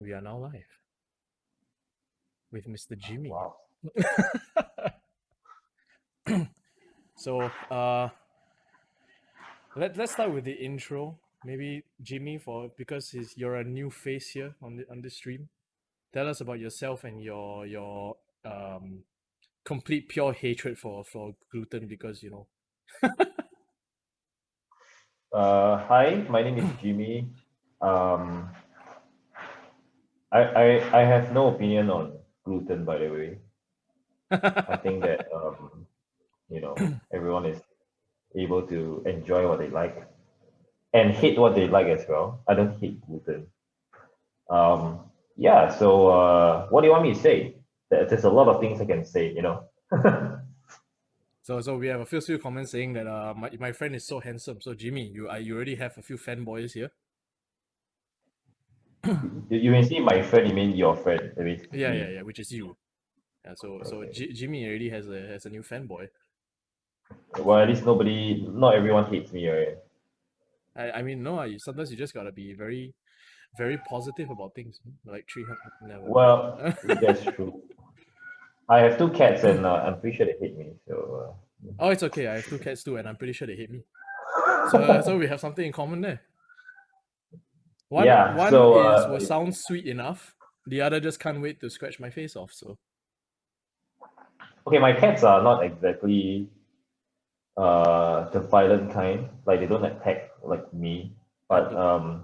We are now live with Mr. Jimmy. Wow. So, let's start with the intro. Maybe Jimmy, because you're a new face here on this stream. Tell us about yourself and your complete pure hatred for gluten, because Hi, my name is Jimmy. Um, I have no opinion on gluten, by the way. I think that everyone is able to enjoy what they like and hate what they like as well. I don't hate gluten. Yeah. So what do you want me to say? There's a lot of things I can say. So we have a few comments saying that my friend is so handsome. So Jimmy, you already have a few fanboys here. You can see my friend. You mean your friend? That means me. Yeah, which is you. Yeah, so Okay. Jimmy already has a new fanboy. Well, at least not everyone hates me, right? I mean, no, sometimes you just gotta be very, very positive about things. Like 300, never Well, mind. that's true. I have two cats, and I'm pretty sure they hate me. So Oh, it's okay. I have two cats too, and I'm pretty sure they hate me. So we have something in common there. One yeah. one So is will sound sweet enough. The other just can't wait to scratch my face off. So okay, my cats are not exactly the violent kind. Like they don't attack like me. I But don't.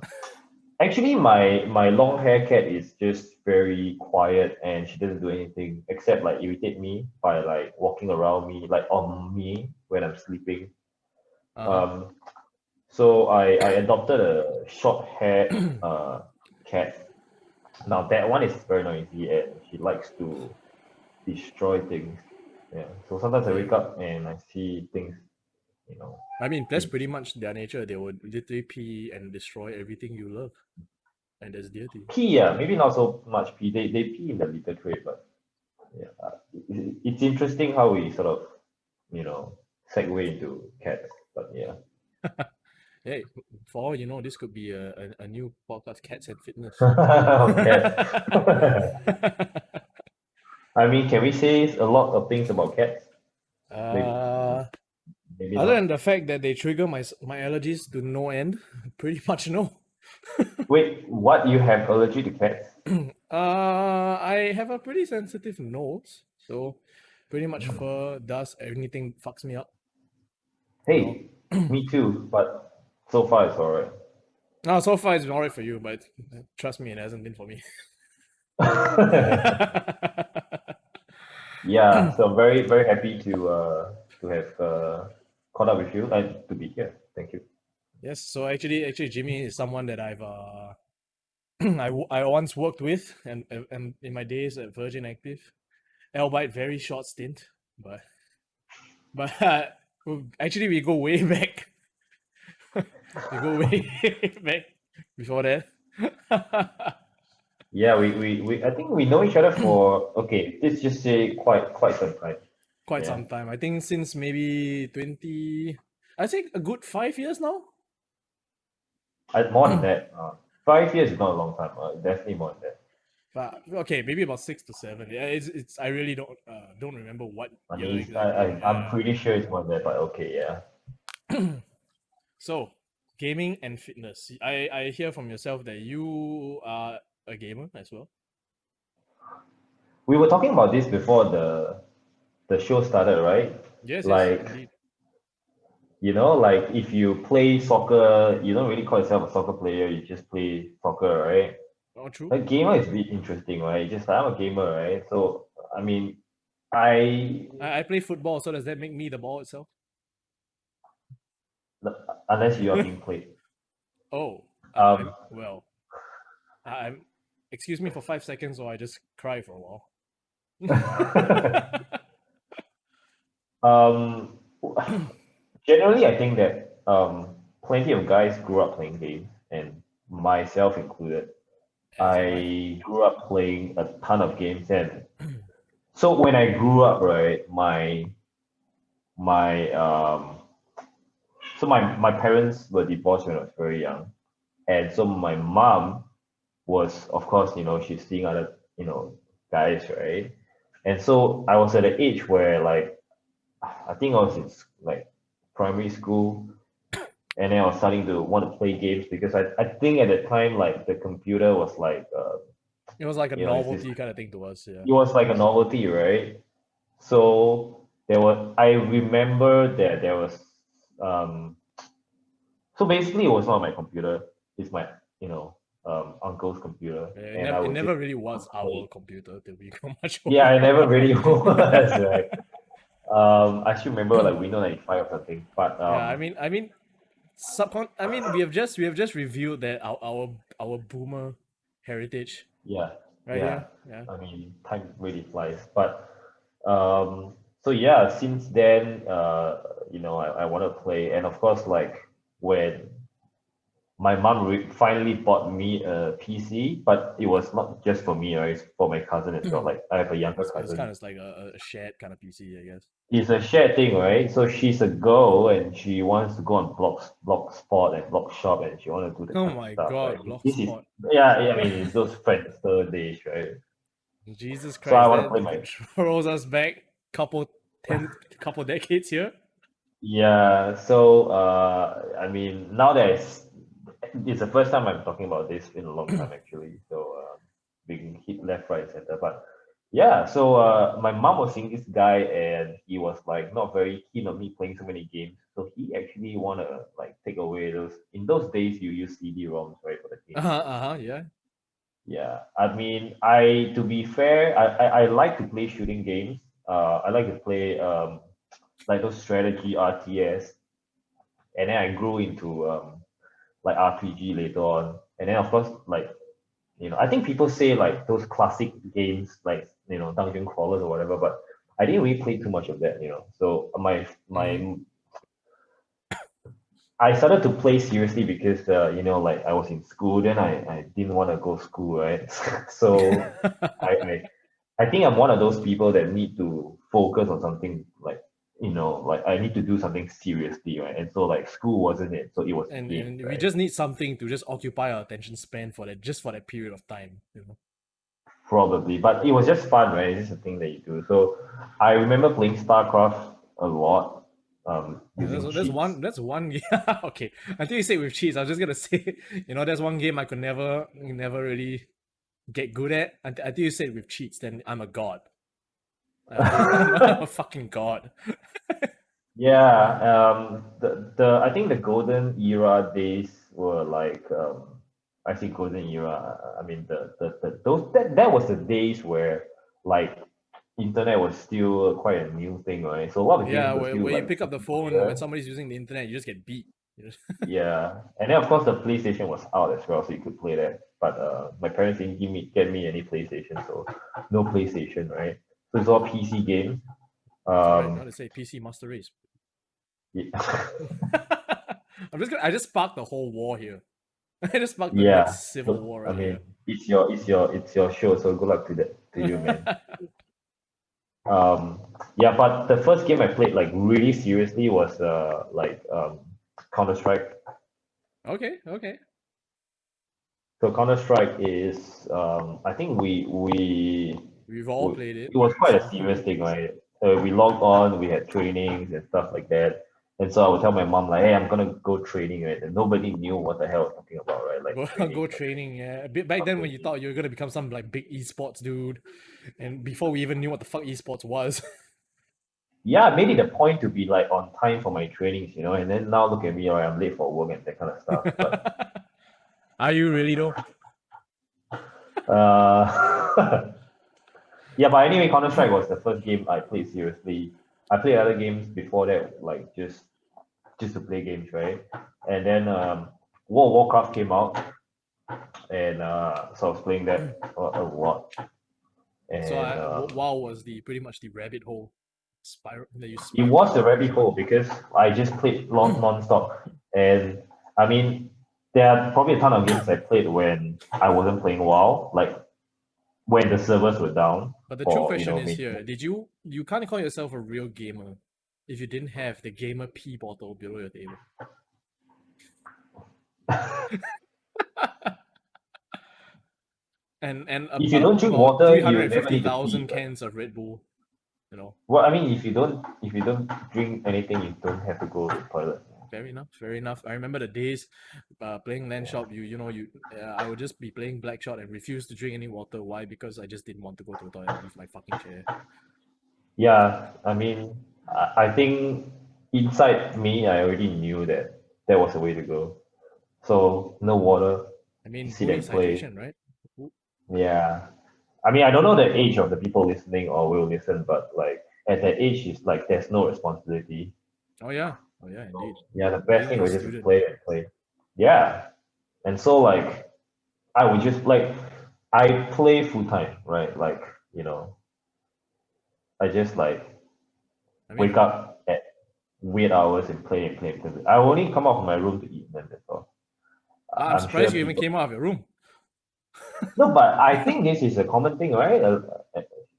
actually, my long hair cat is just very quiet, and she doesn't do anything except like irritate me by like walking around me, like on me when I'm sleeping. Uh Um, so I adopted a short haired cat. Now that one is very noisy and she likes to destroy things. Yeah. So sometimes I huh. wake up and I see things, you know, I mean, that's things. pretty much their nature. They would literally pee and destroy everything you love, and that's dear to you. Pee, yeah, maybe not so much pee. They pee in the litter tray, but yeah. It's interesting how we sort of, segue into cats. But yeah. Hey, for all you know, this could be a new podcast, Cats and Fitness. Cats. I mean, can we say a lot of things about cats? Maybe, uh, maybe Other not. than the fact that they trigger my allergies to no end, pretty much no. Wait, what? You have allergy to cats? I have a pretty sensitive nose, so pretty much fur, dust, anything fucks me up. You know. Hey, me too, but so far it's alright. Now, so far it's been alright for you, but trust me, it hasn't been for me. Yeah, so very very happy to have caught up with you and to be here. Thank you. Yes, so actually, Jimmy is someone that I've I once worked with, and in my days at Virgin Active, albeit very short stint, but actually we go way back. We go way back before that. Yeah, we I think we know each other for okay, let's just say quite some time. Quite Yeah. some time. I think since maybe 20, I think a good 5 years now. More than that. 5 years is not a long time. Definitely more than that. But okay, maybe about 6 to 7. Yeah, it's I really don't remember what I year mean, exactly. I'm Yeah. pretty sure it's more than that, but okay, yeah. So gaming and fitness. I hear from yourself that you are a gamer as well. We were talking about this before the show started, right? Yes, Like, indeed. like if you play soccer, you don't really call yourself a soccer player, you just play soccer, right? Oh, true. A gamer is really interesting, right? Just like I'm a gamer, right? So I mean, I I play football, so does that make me the ball itself? unless you are being played. Oh, Um, well. I'm. Excuse me for 5 seconds, or I just cry for a while. um, generally, I think that plenty of guys grew up playing games, and myself included. As have I. I grew up playing a ton of games, and so when I grew up, right, my so my parents were divorced when I was very young, and so my mom was, of course, she's seeing other, guys, right? And so I was at an age where, like, I think I was in like primary school, and then I was starting to want to play games because I think at the time, like, the computer was like, It was like a it's this, novelty kind of thing to us. Yeah. it was like a novelty, right? So I remember that there was, um, so basically it was not my computer, it's my, uncle's computer, It and never I it would just never really was play. our computer till we got much Yeah, I older. never really was, right? I should remember like Windows 95 or something, but Yeah, we have just reviewed that our boomer heritage yeah, right yeah. here. Yeah. I mean, time really flies. But so yeah, since then, I want to play, and of course, like when my mom finally bought me a PC, but it was not just for me, right? It's for my cousin as well. Like I have a younger It's kind cousin. of like a shared kind of PC, I guess. It's a shared thing, right? So she's a girl and she wants to go on Blogspot and Blogshop and she want to do that Oh kind of my stuff, right? god, This is Blogspot. yeah, I mean it's those Friendster days, right? Jesus So I Christ, want to that play my throws us back couple decades here. yeah. So I mean now that it's the first time I'm talking about this in a long time actually. So being hit left, right, and center. But yeah, so my mom was seeing this guy and he was like not very keen on me playing so many games. So he actually wanna like take away those. In those days, you use CD-ROMs, right, for the game. Yeah. Yeah, I mean, to be fair, I like to play shooting games. I like to play like those strategy RTS, and then I grew into like RPG later on, and then of course like I think people say like those classic games like dungeon crawlers or whatever, but I didn't really play too much of that. So Hmm. I started to play seriously because like I was in school, then I didn't want to go school, right? So I, I I think I'm one of those people that need to focus on something like like I need to do something seriously, right? And so like school wasn't it, so it was games, and we right? just need something to just occupy our attention span for that period of time. Probably, but it was just fun, right? It's just a thing that you do. So I remember playing StarCraft a lot, Yeah, using there's cheats. one that's one yeah, okay. Until you say with cheats, I was just gonna say, there's one game I could never really get good at. Until you said with cheats, then I'm a god. I'm a fucking god. Yeah, the I think the golden era days were like I see golden era. I mean the those that was the days where like internet was still quite a new thing, right? So a lot of Yeah, games were where, still where you like pick up the phone when multiplayer. somebody's using the internet, you just get beat. Yeah, and then of course the PlayStation was out as well, so you could play that. But my parents didn't get me any PlayStation, so no PlayStation, right? So it's all PC games. It's alright. Um, Not to say PC Master Race. yeah, I just sparked the whole war here. I just sparked the yeah. next civil Look, war I right here. mean, it's your show, so good luck to you, man. Yeah, but the first game I played like really seriously was like Counter Strike. Okay. So Counter Strike is I think We've all we played it it was at quite a some serious point. thing, right? We logged on, we had trainings and stuff like that. And so I would tell my mom like, hey, I'm gonna go training, right? And nobody knew what the hell I was talking about, right? Like Go training, go like training, yeah. A bit back then when fucking you thought you were gonna become some like big esports dude, and before we even knew what the fuck esports was. yeah, I made it a point to be like on time for my trainings. And then now look at me, right? I'm late for work and that kind of stuff. But Are you really though? uh yeah, but anyway, Counter Strike was the first game I played seriously. I played other games before that, like just to play games, right? And then World of Warcraft came out, and so I was playing that a lot. So And WoW was the pretty much the rabbit hole spiral that you it spiraled was a down. rabbit hole because I just played non-stop. And I mean, there are probably a ton of games I played when I wasn't playing WoW, like when the servers were down But the true for question is here: maintenance. Did you can't call yourself a real gamer if you didn't have the gamer pee bottle below your table? and If you don't drink about water, you never need to 350,000 pee. Right? cans of Red Bull. You know, Well, I mean, if you don't drink anything, you don't have to go to the toilet. fair enough, fair enough. I remember the days playing land shop. I would just be playing black shot and refuse to drink any water. Why? Because I just didn't want to go to the toilet and leave my fucking chair. Yeah, I mean, I think inside me, I already knew that that was the way to go. So no water, I mean, sit who and needs play. hydration, right? Yeah. I mean, I don't know the age of the people listening or will listen, but like at that age, it's like there's no responsibility. Oh yeah, indeed. Yeah, the best Being thing a was just to student. play and play. Yeah. And so like I would just like I play full time, right? Like, you know, I just like I wake mean, up at weird hours and play and play and play. I only come out from my room to eat, then that's all. I'm I'm sure surprised you even people. came out of your room. No, but I think this is a common thing, right? Is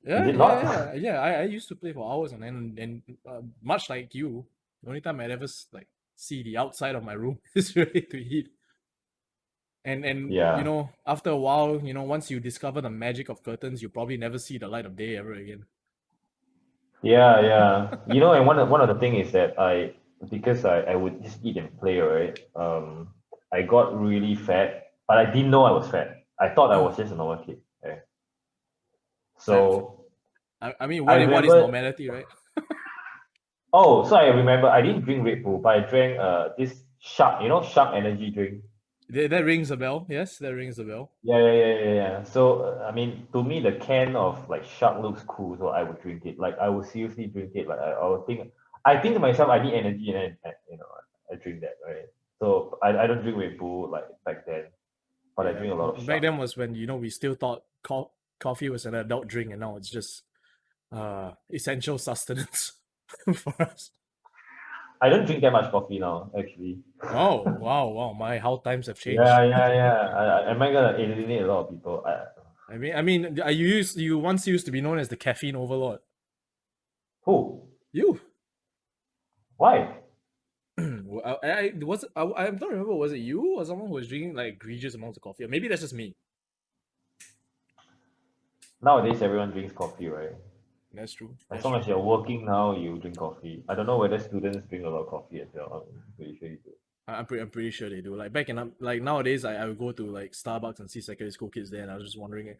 Yeah, it yeah, not? yeah, yeah. I used to play for hours and much like you, the only time I'd ever like see the outside of my room is really to eat. And Yeah. after a while, once you discover the magic of curtains, you probably never see the light of day ever again. Yeah, yeah. You know, and one of the thing is that because I would just eat and play, right? I got really fat, but I didn't know I was fat. I thought I was just a normal kid. Okay? Fat. So I mean, I what is remember. normality, right? Oh, so I remember I didn't drink Red Bull, but I drank this Shark, Shark energy drink. That rings a bell. Yes, that rings a bell. Yeah. So I mean, to me, the can of like Shark looks cool, so I would drink it. Like I would seriously drink it. Like I would think, I think to myself, I need energy, and then I drink that, right? So I don't drink Red Bull like back then, but I Yeah, drink a lot of back Shark. then was when we still thought coffee was an adult drink, and now it's just essential sustenance for us. I don't drink that much coffee now, actually. Oh wow, my how times have changed. Yeah. Am I gonna alienate a lot of people? I mean, you once used to be known as the caffeine overlord. Who? You. Why? I don't remember, was it you or someone who was drinking like egregious amounts of coffee? Or maybe that's just me. Nowadays, everyone drinks coffee, right? That's true. As That's long true. as you're working now, you drink coffee. I don't know whether students drink a lot of coffee as well. I'm pretty sure you do. I'm pretty sure they do. Like back in like nowadays, I would go to like Starbucks and see secondary school kids there, and I was just wondering,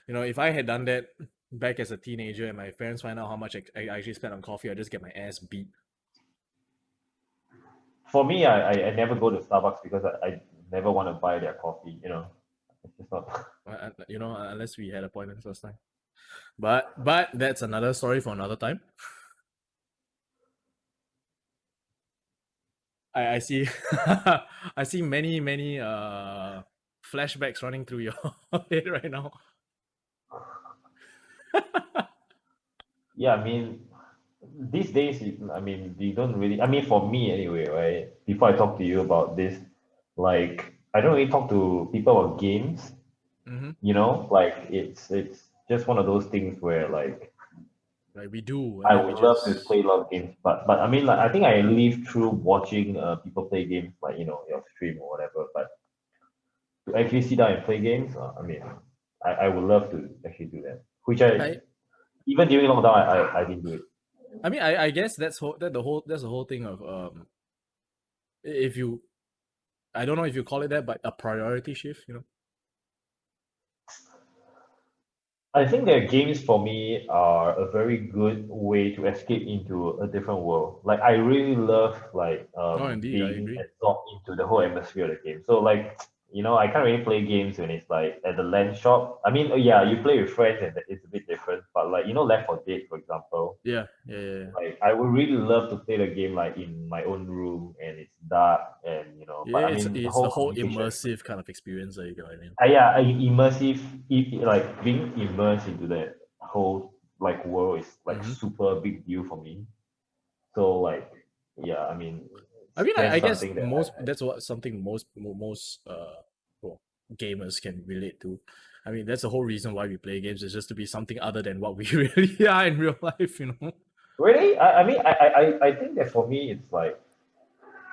if I had done that back as a teenager and my parents find out how much I actually spent on coffee, I'd just get my ass beat. For me, I never go to Starbucks because I never want to buy their coffee. It's just not. Unless we had appointments last time. But that's another story for another time. I see I see many flashbacks running through your head right now. Yeah, I mean, these days, I mean, you don't really. I mean, for me anyway, right? Before I talk to you about this, like, I don't really talk to people about games. Hmm. Like it's just one of those things where like Like we do, and I then we would love to just play a lot of games, but I mean, like I think I live through watching people play games, like your stream or whatever. But to actually sit down and play games, I mean, I would love to actually do that. Which I I even during lockdown, I didn't do it. I mean I guess that's the whole thing of if you I don't know if you call it that, but a priority shift. I think that games for me are a very good way to escape into a different world. Like I really love like Oh, indeed, I being agree. absorbed into the whole atmosphere of the game. So like I can't really play games when it's like at the LAN shop. I mean, yeah, you play with friends and it's a bit different. But like Left 4 Dead, for example, Yeah. like I would really love to play the game like in my own room and it's dark and Yeah, But I it's mean the it's the whole whole communication. immersive kind of experience that you get what I mean. Yeah, immersive, like being immersed into that whole like world is like Hmm. super big deal for me. So like, yeah, I mean, I mean, I that's guess something that that's what something most well, gamers can relate to. I mean, that's the whole reason why we play games is just to be something other than what we really are in real life. really, I mean, I think that for me, it's like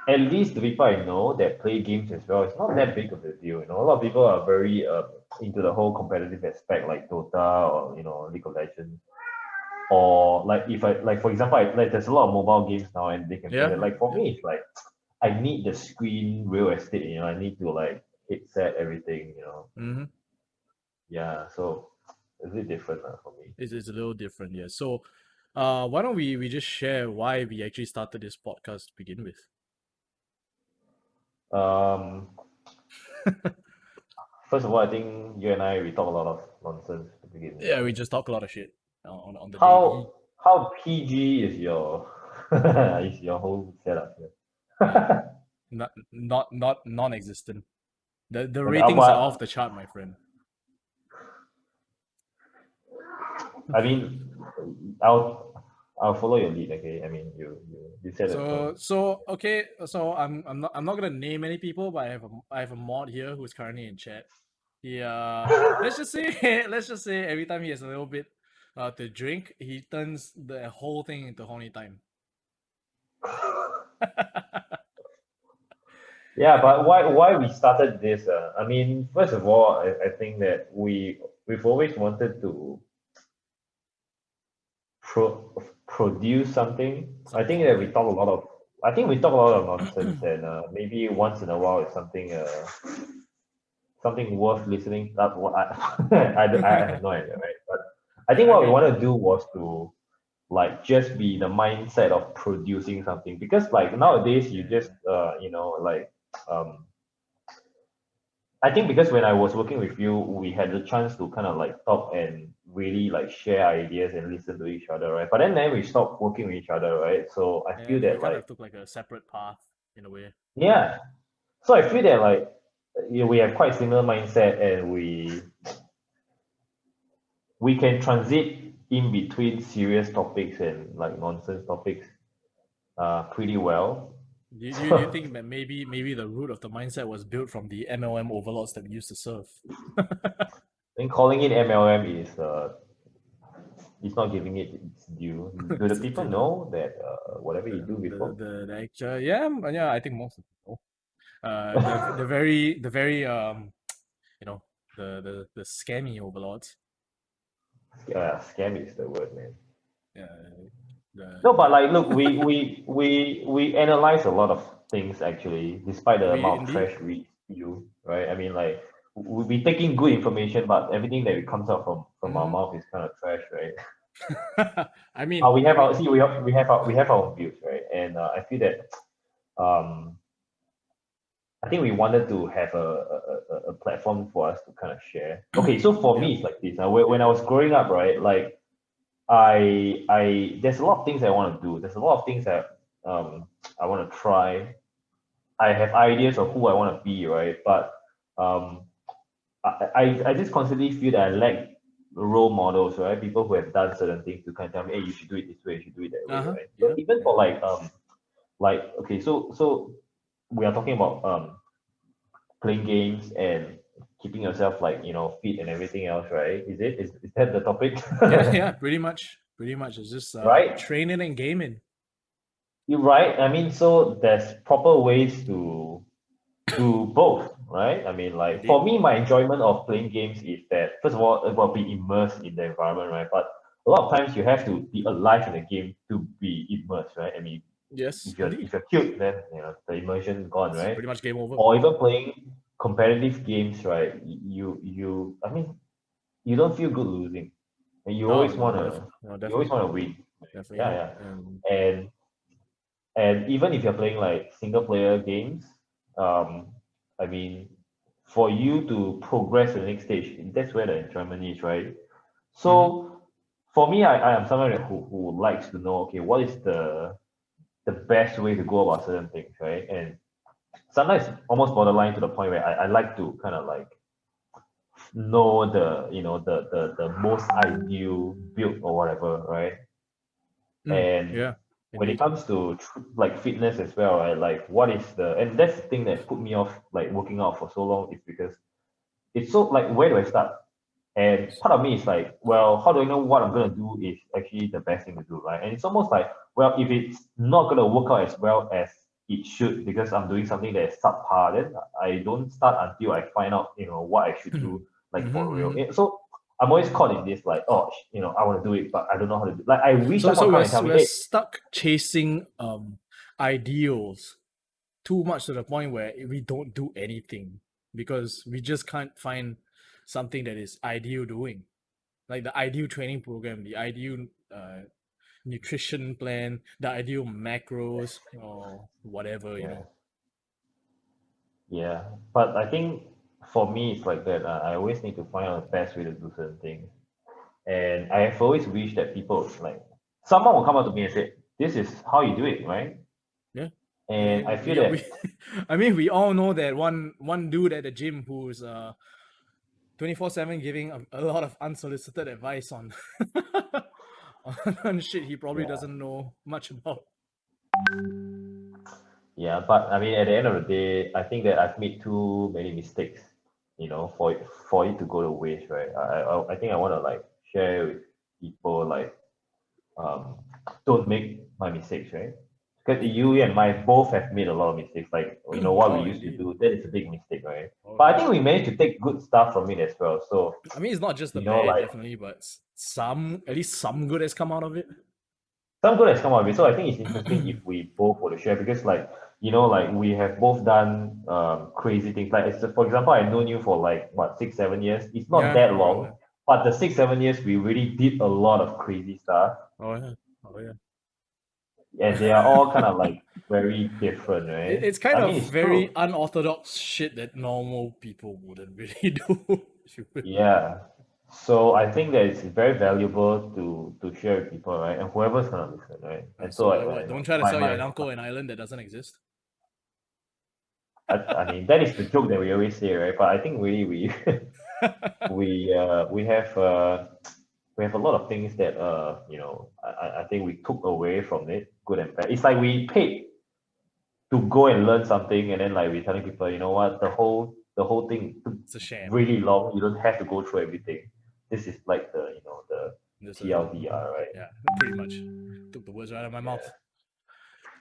at least the people I know that play games as well, it's not that big of a deal. A lot of people are very into the whole competitive aspect, like Dota or League of Legends, or like if I like for example, there's a lot of mobile games now and they can play Yeah. that. Like for Yeah. me, it's like I need the screen real estate. I need to like headset everything. Mm-hmm. Yeah, so it's a bit different for me. It's a little different, yeah. So, why don't we just share why we actually started this podcast to begin with? Um, First of all, I think you and we talk a lot of nonsense to begin with, Yeah, we right? just talk a lot of shit on the daily. How PG is your is your whole setup here? Not non-existent. The Okay, ratings are off but the chart, my friend. I mean, I'll follow your lead. Okay, I mean, you set the tone. So okay, so I'm not gonna name any people, but I have a mod here who's currently in chat. He let's just say let's just say every time he has a little bit to drink, he turns the whole thing into horny time. Yeah, but why we started this? I mean, first of all, I think that we've always wanted to produce something. I Some think that we content. talk a lot of. I think we talk a lot of nonsense, and maybe once in a while it's something worth listening. That what I have no idea, right? But I think Yeah, I what we mean, want to do was to like just be the mindset of producing something because like yeah, nowadays you yeah, just like um I think because when I was working with you, we had the chance to kind of like talk and really like share ideas and listen to each other, right? But then we stopped working with each other, right? So I feel and we that kind like of took like a separate path in a way. yeah, so I feel that like we have quite similar mindset and we can transit in between serious topics and like nonsense topics pretty well. Do you think that maybe the root of the mindset was built from the MLM overlords that we used to serve? Then calling it MLM is it's not giving it its due. Do the people know that whatever you do before? The actual, yeah, I think most of people. The very you know the scammy overlords. Scam is the word, man. Yeah, No, but the like, look, we analyze a lot of things actually, despite the we amount of indeed. trash we spew, right? I mean, like, we taking good information, but everything that comes out from our Mhm. mouth is kind of trash, right? I mean, We have our see, we have our own views, right? And I feel that um, I think we wanted to have a platform for us to kind of share. Okay, so for yeah, me, it's like this. When I was growing up, right, like I there's a lot of things I want to do. There's a lot of things that I want to try. I have ideas of who I want to be, right? But um, I just constantly feel that I lack role models, right? People who have done certain things to kind of tell me, hey, you should do it this way, you should do it that way, uh-huh, right? So yeah, even yeah. for like okay, so we are talking about playing games and keeping yourself like fit and everything else, right? Is that the topic? Yeah, yeah, pretty much. It's just Right? training and gaming. You're right. I mean, so there's proper ways to do both, right? I mean, like Indeed. for me, my enjoyment of playing games is that first of all, it will be immersed in the environment, right? But a lot of times you have to be alive in the game to be immersed, right? I mean, Yes, if you're indeed. if you're killed, then the immersion gone, It's right? pretty much game over. Or even playing competitive games, right? I mean, you don't feel good losing, and No, no, no, you always definitely wanna not. win. Definitely Yeah, not. yeah. And And even if you're playing like single player games, um, I mean, for you to progress to the next stage, that's where the enjoyment is, right? mhm. So for me, I am someone who likes to know, okay, what is the best way to go about certain things, right? And sometimes almost borderline to the point where I like to kind of like know the most ideal build or whatever, right? And Yeah, when it indeed. comes to like fitness as well, right? Like what is and that's the thing that put me off like working out for so long is because it's so like where do I start? And part of me is like, well, how do I know what I'm gonna do is actually the best thing to do, right? And it's almost like, well, if it's not gonna work out as well as it should because I'm doing something that is subpar. Then I don't start until I find out, what I should do like for real. Mm-hmm. So I'm always caught in this like, oh, I want to do it, but I don't know how to do. Like I wish So someone come and tell me, we're hey, stuck chasing ideals too much to the point where we don't do anything because we just can't find something that is ideal doing. Like the ideal training program, the ideal nutrition plan, the ideal macros or whatever, yeah, yeah. But I think for me, it's like that. I always need to find out the best way to do certain things. And I have always wished that people like someone will come up to me and say, "This is how you do it, right?" Yeah. And I feel We that I mean we all know that one dude at the gym who's 24/7 giving a lot of unsolicited advice on on shit he probably yeah, doesn't know much about. yeah. But I mean, at the end of the day, I think that I've made too many mistakes, for it to go to waste, right? I think I want to like share with people like um don't make my mistakes, right? Because you and I both have made a lot of mistakes. Like what we Oh, used to indeed. do, that is a big mistake, right? Oh, But I yeah. think we managed to take good stuff from it as well. So I mean, it's not just the bad, like definitely, but at least some good has come out of it. some good has come out of it. So I think it's interesting if we both were to share because like like we have both done crazy things. Like for example, I've known you for like what 6 7 years. It's not Yeah, that around long, that. but the 6 7 years we really did a lot of crazy stuff, Oh yeah, oh yeah. and they are all kind of like very different, right? It's kind I of mean, it's very true. unorthodox shit that normal people wouldn't really do. If you will. Yeah. So I think that it's very valuable to share with people, right? And whoever's gonna listen, right? And So so like what? Don't try to sell your my uncle an island that doesn't exist. I mean that is the joke that we always say, right? But I think really we we have a lot of things that I think we took away from it, good and bad. It's like we paid to go and learn something, and then like we're telling people, you know what, the whole thing took It's a sham. really long. You don't have to go through everything. This is like the This TLDR, right? yeah, pretty much took the words right out of my Yeah. mouth. Yeah.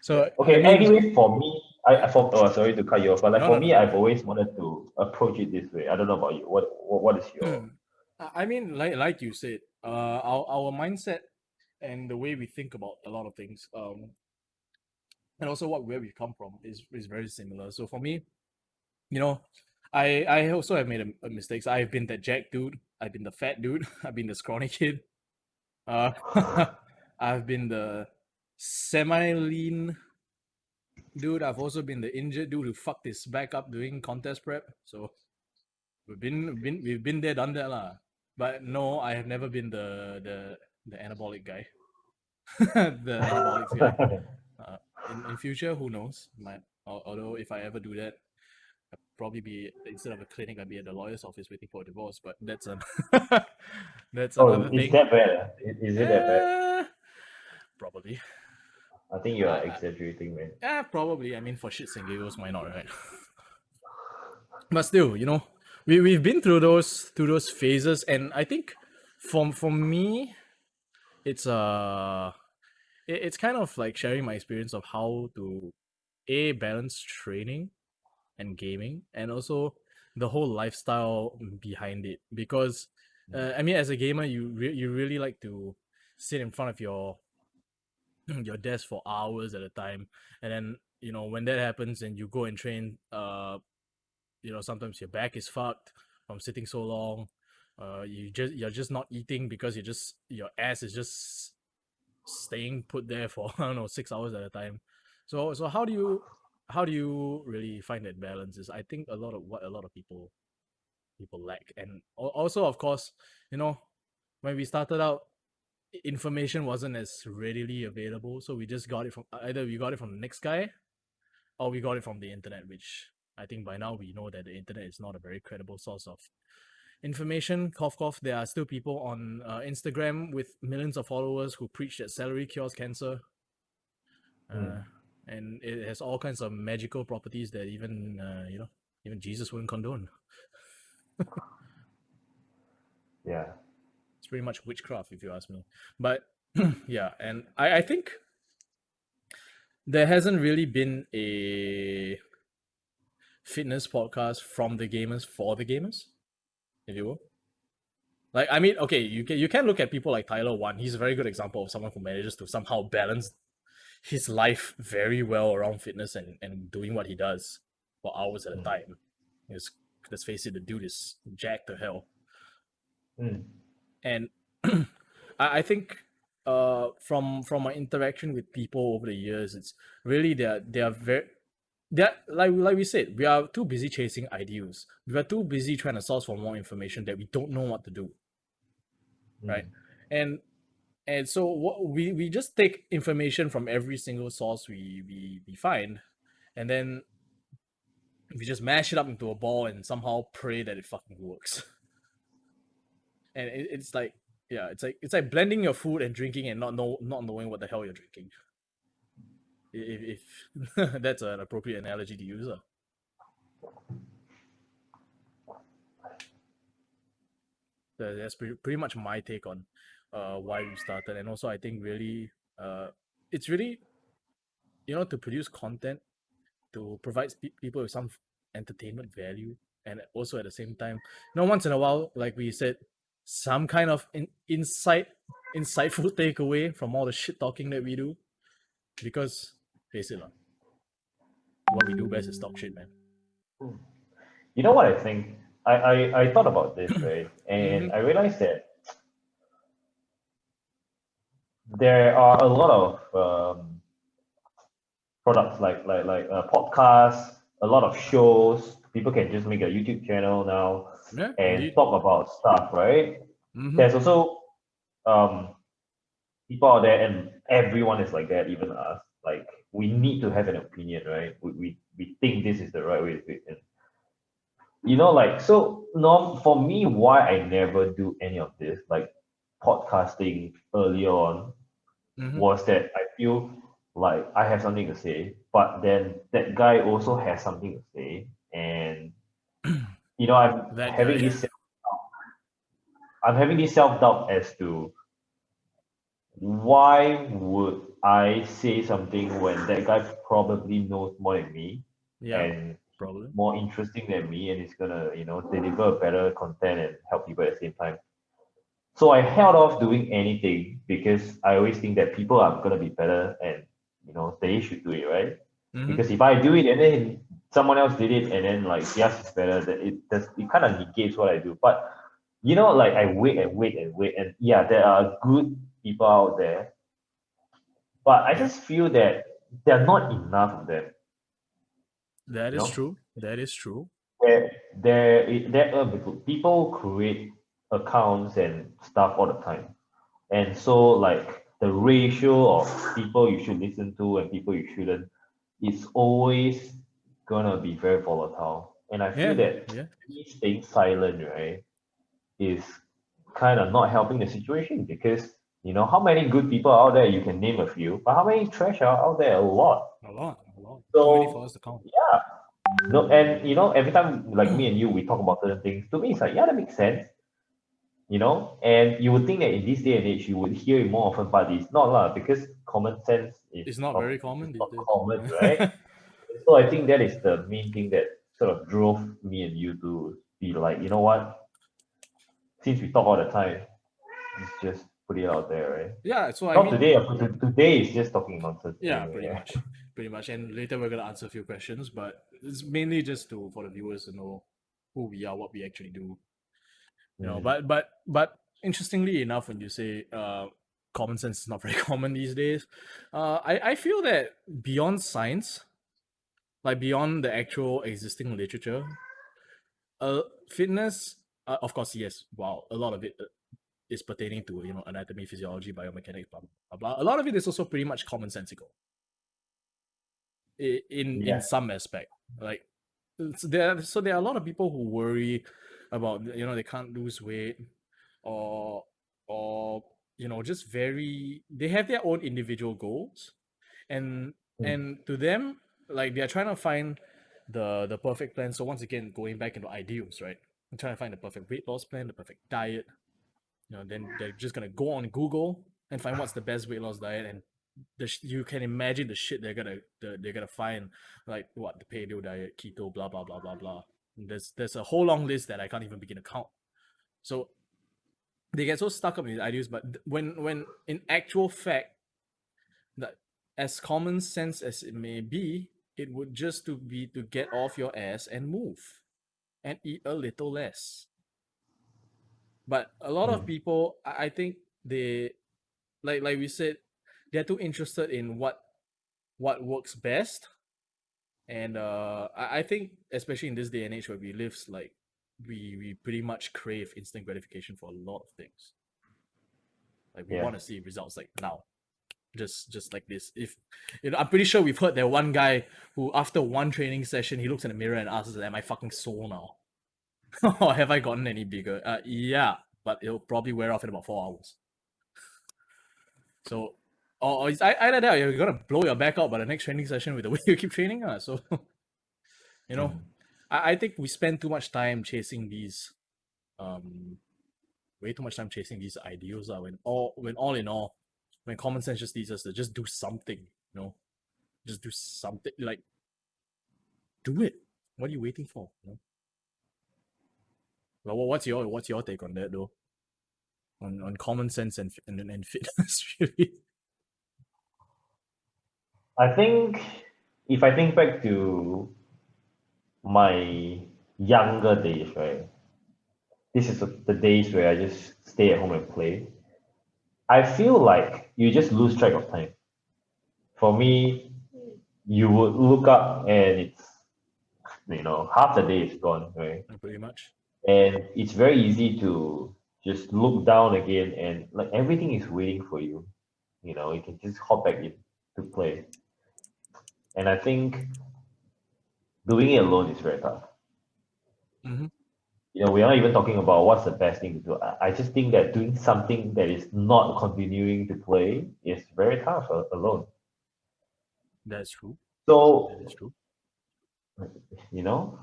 So I Okay. mean, Anyway, for me, sorry to cut you off, but like no, for no, no, me, go I've ahead. always wanted to approach it this way. I don't know about you. What is your I mean, like you said, our mindset and the way we think about a lot of things, and also where we come from is very similar. So for me, you know, I also have made mistakes. I've been that jack dude. I've been the fat dude. I've been the scrawny kid. Uh, I've been the semi-lean dude. I've also been the injured dude who fucked his back up doing contest prep. So we've been there, done that lah. But no, I have never been the anabolic guy, the anabolics guy. In future, who knows? Although if I ever do that, I'd probably be instead of a clinic, I'd be at the lawyer's office waiting for a divorce. But that's that's Oh, another is thing. that bad? Is it that bad? Eh, probably. I think you are I, exaggerating, man. probably. I mean, for shits and giggles, why not, right? But still, we've been through those phases, and I think for me, it's it's kind of like sharing my experience of how to balance training and gaming, and also the whole lifestyle behind it. Because I mean, as a gamer, you really like to sit in front of your your desk for hours at a time, and then when that happens and you go and train, sometimes your back is fucked from sitting so long. You're just not eating because your ass is just staying put there for I don't know 6 hours at a time. So how do you really find that balance? Is I think a lot of what a lot of people lack, and also of course, you know when we started out, information wasn't as readily available, so we just got it from either we got it from the next guy or we got it from the internet, which I think by now we know that the internet is not a very credible source of information. Cough, cough. There are still people on Instagram with millions of followers who preach that celery cures cancer, Hmm. and it has all kinds of magical properties that even Jesus wouldn't condone. Yeah. It's pretty much witchcraft, if you ask me. But yeah, and I think there hasn't really been a fitness podcast from the gamers for the gamers, if you will. Like, I mean, okay, you can look at people like Tyler One. He's a very good example of someone who manages to somehow balance his life very well around fitness and doing what he does for hours at a Mm. time. Because let's face it, the dude is jacked to hell. Mm. And I think from my interaction with people over the years, it's really they are very they're like we said, we are too busy chasing ideals. We are too busy trying to source for more information that we don't know what to do, right? Mm. And so what we just take information from every single source we find, and then we just mash it up into a ball and somehow pray that it fucking works. And it's like, yeah, it's like blending your food and drinking and not knowing what the hell you're drinking. If that's an appropriate analogy to use. That's pretty much my take on why we started. And also I think really it's really, to produce content, to provide people with some entertainment value, and also at the same time, once in a while, like we said, some kind of insightful takeaway from all the shit talking that we do. Because face it, what we do best is talk shit, man. You know what I think? I thought about this, right? Mm-hmm. And I realized that there are a lot of products like podcasts, a lot of shows. People can just make a YouTube channel now Yeah, and indeed. talk about stuff, right? Mm-hmm. There's also um, people out there, and everyone is like that, even us. Like we need to have an opinion, right? We think this is the right way to do it. And, like so. Norm for me, why I never do any of this, like podcasting early on, Mm-hmm. was that I feel like I have something to say, but then that guy also has something to say, and I'm That having guy. this I'm having this self doubt as to why would I say something when that guy probably knows more than me Yeah, and probably. more interesting than me, and is gonna deliver better content and help people at the same time. So I held off doing anything because I always think that people are gonna be better, and they should do it, right? Mm-hmm. Because if I do it and then someone else did it and then like yes is better, that it kind of negates what I do. But like I wait and wait and wait, and yeah, there are good people out there, but I Yeah, just feel that there are not enough of them. that You is know, true. That is true. there are people create accounts and stuff all the time. And so, like, the ratio of people you should listen to and people you shouldn't, it's always gonna be very volatile. And I feel Yeah, that yeah. me staying silent, right, is kind of not helping the situation because, how many good people are out there? You can name a few, but how many trash are out there? A lot. A lot, a lot. Too many for So, us to count. yeah. No, and every time like me and you, we talk about certain things. To me, it's like, yeah, that makes sense. And you would think that in this day and age you would hear it more often, but it's not lah, because common sense It's not very common is these not days. common, right? So I think that is the main thing that sort of drove me and you to be like, you know what, since we talk all the time, let's just put it out there, right? Yeah, so I Not mean, today, today is just talking nonsense yeah, anyway, pretty yeah. much, pretty much. And later we're gonna answer a few questions, but it's mainly just for the viewers to know who we are, what we actually do. Mm, But interestingly enough, when you say common sense is not very common these days, I feel that beyond science, like beyond the actual existing literature, uh, fitness, of course, yes, wow, a lot of it is pertaining to anatomy, physiology, biomechanics, blah, blah blah. A lot of it is also pretty much commonsensical in yeah. some aspect. Like there are a lot of people who worry about they can't lose weight, or just they have their own individual goals, and Mm, to them, like, they're trying to find the perfect plan. So once again, going back into ideals, right? I'm trying to find the perfect weight loss plan, the perfect diet. Then they're just gonna go on Google and find what's the best weight loss diet, and you can imagine the shit they're gonna find, like what the paleo diet, keto, blah blah blah blah blah. There's a whole long list that I can't even begin to count. So they get so stuck up in these ideas, but when in actual fact, that as common sense as it may be, it would just to be to get off your ass and move and eat a little less. But a lot of people, I think they like we said, they're too interested in what works best. And I think especially in this day and age where we live, like we pretty much crave instant gratification for a lot of things. Like we Yeah. want to see results like now. Just like this. If I'm pretty sure we've heard that one guy who after one training session he looks in the mirror and asks, am I fucking sore now? Or have I gotten any bigger? Yeah, but it'll probably wear off in about 4 hours. So or it's either that or you're gonna blow your back out by the next training session with the way you keep training. So you know, I think we spend too much time chasing these way too much time chasing these ideals when all in all, when common sense just leads us to just do something, just do something, like do it. What are you waiting for? Well, what's your take on that though? On common sense and fitness, really? I think if I think back to my younger days, right? This is the days where I just stay at home and play. I feel like you just lose track of time. For me, you would look up and it's half the day is gone, right? Pretty much. And it's very easy to just look down again and like everything is waiting for you. You can just hop back in to play. And I think doing it alone is very tough. Mm-hmm. We're not even talking about what's the best thing to do. I just think that doing something that is not continuing to play is very tough alone. That's true. So, That is true. you know,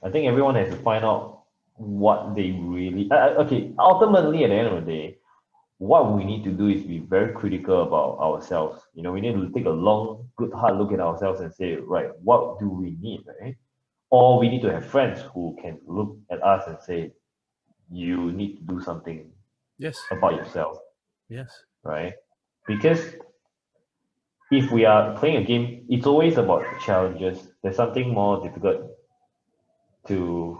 I think everyone has to find out what they really. Okay, ultimately, at the end of the day, what we need to do is be very critical about ourselves. We need to take a long, good, hard look at ourselves and say, right, what do we need, right? Or we need to have friends who can look at us and say, you need to do something Yes. about yourself, Yes. right? Because if we are playing a game, it's always about challenges. There's something more difficult to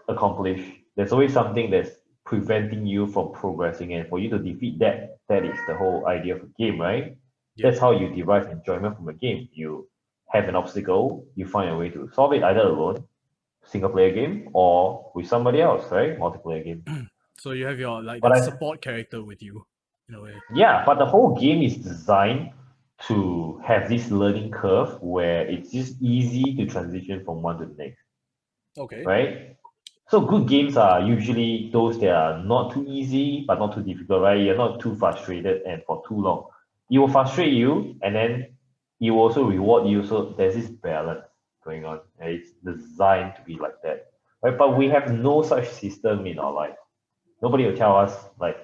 accomplish. There's always something that's preventing you from progressing, and for you to defeat that, that is the whole idea of a game, right? Yep. That's how you derive enjoyment from a game. You have an obstacle, you find a way to solve it either alone, single player game, or with somebody else, right? Multiplayer game. So you have your But that I support character with you, in a way. Yeah, but the whole game is designed to have this learning curve where it's just easy to transition from one to the next, Okay. right? So good games are usually those that are not too easy but not too difficult, right? You're not too frustrated and for too long. It will frustrate you and then it will also reward you. So there's this balance going on. And it's designed to be like that. Right? But we have no such system in our life. Nobody will tell us like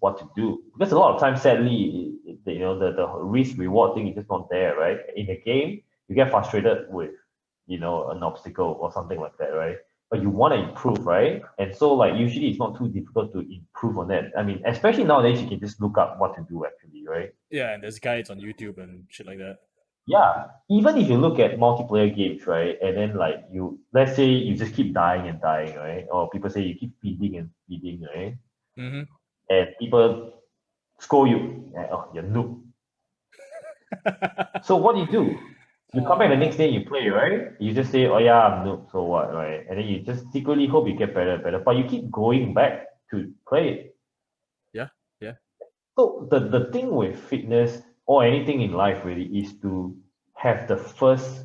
what to do, because a lot of times sadly the risk reward thing is just not there, right? In a game you get frustrated with an obstacle or something like that, right? But you want to improve, right? And so like usually it's not too difficult to improve on that. I mean, especially nowadays you can just look up what to do actually, right? Yeah, and there's guides on YouTube and shit like that. Yeah, even if you look at multiplayer games, right? And then like let's say you just keep dying and dying, right? Or people say you keep feeding and feeding, right? Mm-hmm. And people scold you, oh, you're noob. So what do you do? You come back the next day, you play, right? You just say, oh yeah, I'm noob, so what, right? And then you just secretly hope you get better and better, but you keep going back to play it. Yeah, yeah. So the thing with fitness or anything in life really is to have the first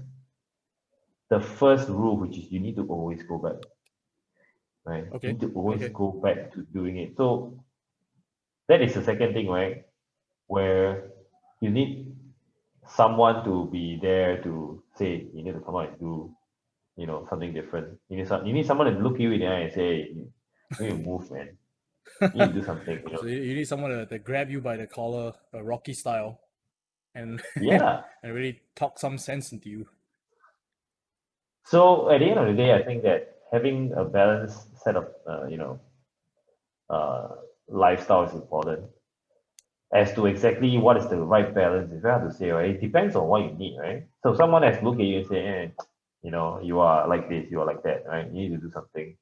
rule, which is you need to always go back, right? You Okay, need to always okay. go back to doing it. So that is the second thing, right? Where you need someone to be there to say you need to come out and do something different. You need someone to look you in the eye and say you need to move, man. You need to do something, you know. So you need someone to grab you by the collar, Rocky style, and Yeah. and really talk some sense into you. So at the end of the day, I think that having a balanced set of uh, lifestyle is important. As to exactly what is the right balance, it's very hard to say, right? It depends on what you need, right? So someone has looked at you and say, you are like this, you are like that, right? You need to do something.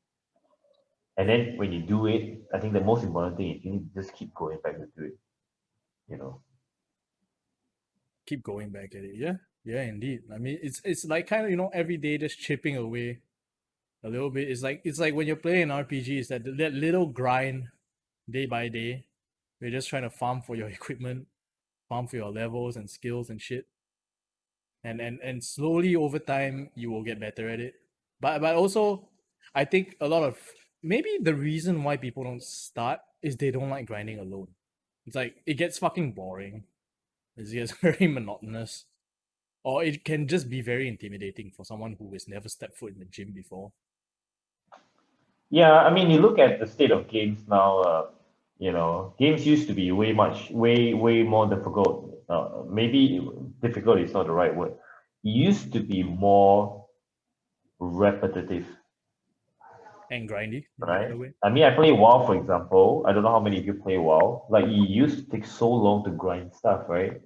And then when you do it, I think the most important thing is you need to just keep going back to do it, you know. Keep going back at it. Yeah, yeah, indeed. I mean, it's like kind of every day just chipping away a little bit. It's like when you're playing an RPG, it's that little grind day by day. You're just trying to farm for your equipment, farm for your levels and skills and shit. And slowly over time you will get better at it. But also I think a lot of maybe the reason why people don't start is they don't like grinding alone. It's like it gets fucking boring. It gets very monotonous. Or it can just be very intimidating for someone who has never stepped foot in the gym before. Yeah, I mean, you look at the state of games now. Games used to be way more difficult. Maybe difficult is not the right word. It used to be more repetitive, And grindy in right? another way. I mean, I play WoW, for example. I don't know how many of you play WoW. Like, it used to take so long to grind stuff, right?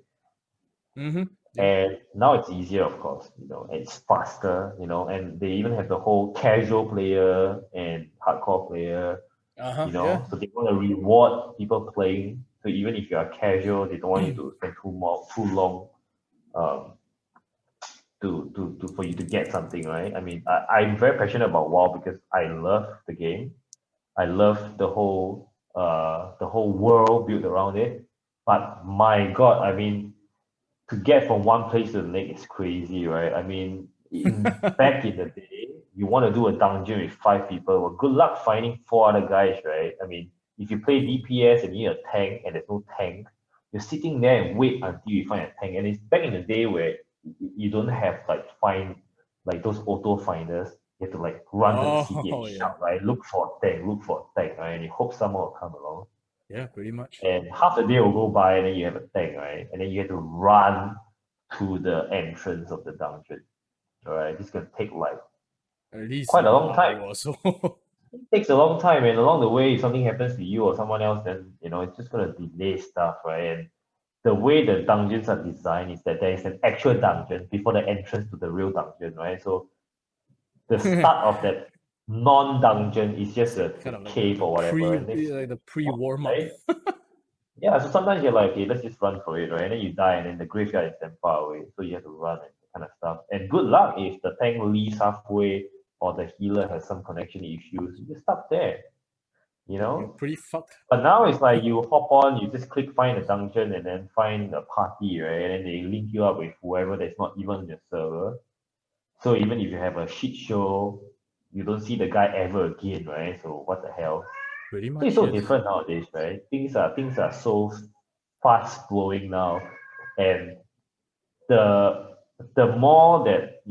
Mm-hmm. Yeah. And now it's easier, of course, it's faster, and they even have the whole casual player and hardcore player, Uh-huh. Yeah. so they want to reward people playing. So even if you are casual, they don't want you to spend too long um, to for you to get something, right? I mean, I'm very passionate about WoW because I love the game. I love the whole world built around it. But my God, I mean, to get from one place to the next is crazy, right? I mean, back in the day, you want to do a dungeon with 5 people. Well, good luck finding 4 other guys, right? I mean, if you play DPS and you need a tank and there's no tank, you're sitting there and wait until you find a tank. And it's back in the day where you don't have find like those auto finders. You have to run to the city and Oh yeah. shout, right? Look for a tank, right? And you hope someone will come along. Yeah, pretty much. And half the day will go by and then you have a tank, right? And then you have to run to the entrance of the dungeon. All right, this can take At least quite a an long time. hour or so. It takes a long time, and along the way, if something happens to you or someone else, then it's just gonna delay stuff, right? And the way the dungeons are designed is that there is an actual dungeon before the entrance to the real dungeon, right? So the start of that non-dungeon is just a Kind of like cave the or whatever, and this like the pre warm up. right? Yeah, so sometimes you're like, okay, let's just run for it, right? And then you die, and then the graveyard is then far away, so you have to run and kind of stuff. And good luck if the tank leaves halfway or the healer has some connection issues, you just stop there, you You're know. pretty fucked. But now it's like you hop on, you just click find a dungeon and then find a party, right? And then they link you up with whoever that's not even on your server. So even if you have a shit show, you don't see the guy ever again, right? So what the hell? Pretty So it's much, so yes. different nowadays, right? Things are so fast flowing now, and the the more that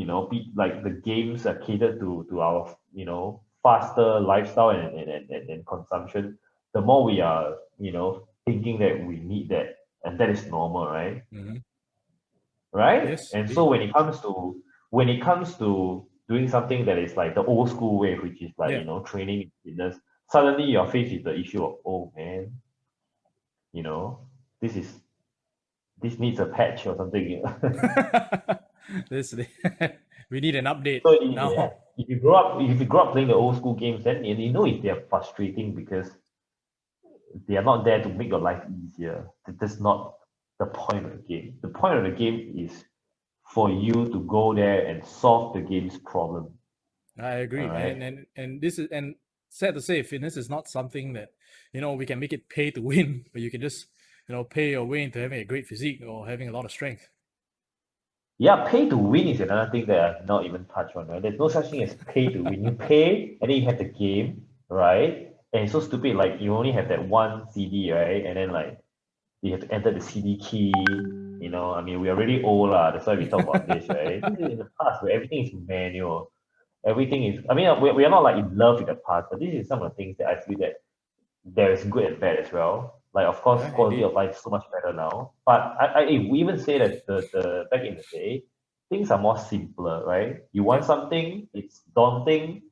like the games are catered to our faster lifestyle and consumption, the more we are thinking that we need that, and that is normal, right? Mm-hmm. Right? Yes, And so indeed. when it comes to doing something that is like the old school way, which is like Yeah. training and fitness, suddenly you're faced with the issue of, oh man, you know, this is this needs a patch or something. this we need an update So yeah, now. if you grow up playing the old school games, then if they're frustrating because they are not there to make your life easier. That's not the point of the game. The point of the game is for you to go there and solve the game's problem. I All agree. right. And this is and sad to say, fitness is not something that we can make it pay to win, but you can just pay your way into having a great physique or having a lot of strength. Yeah, pay to win is another thing that I've not even touched on, right? There's no such thing as pay to win. You pay and then you have the game, right? And it's so stupid, like you only have that one CD, right? And then like you have to enter the CD key. I mean, we're already old, lah. That's why we talk about this, right? This is in the past where everything is manual. Everything is, I mean, we are not like in love with the past, but this is some of the things that I feel that there is good and bad as well. Like of course, Yeah, quality indeed. of life is so much better now. But we even say that the back in the day, things are more simpler, right? You want Yep. something, it's daunting,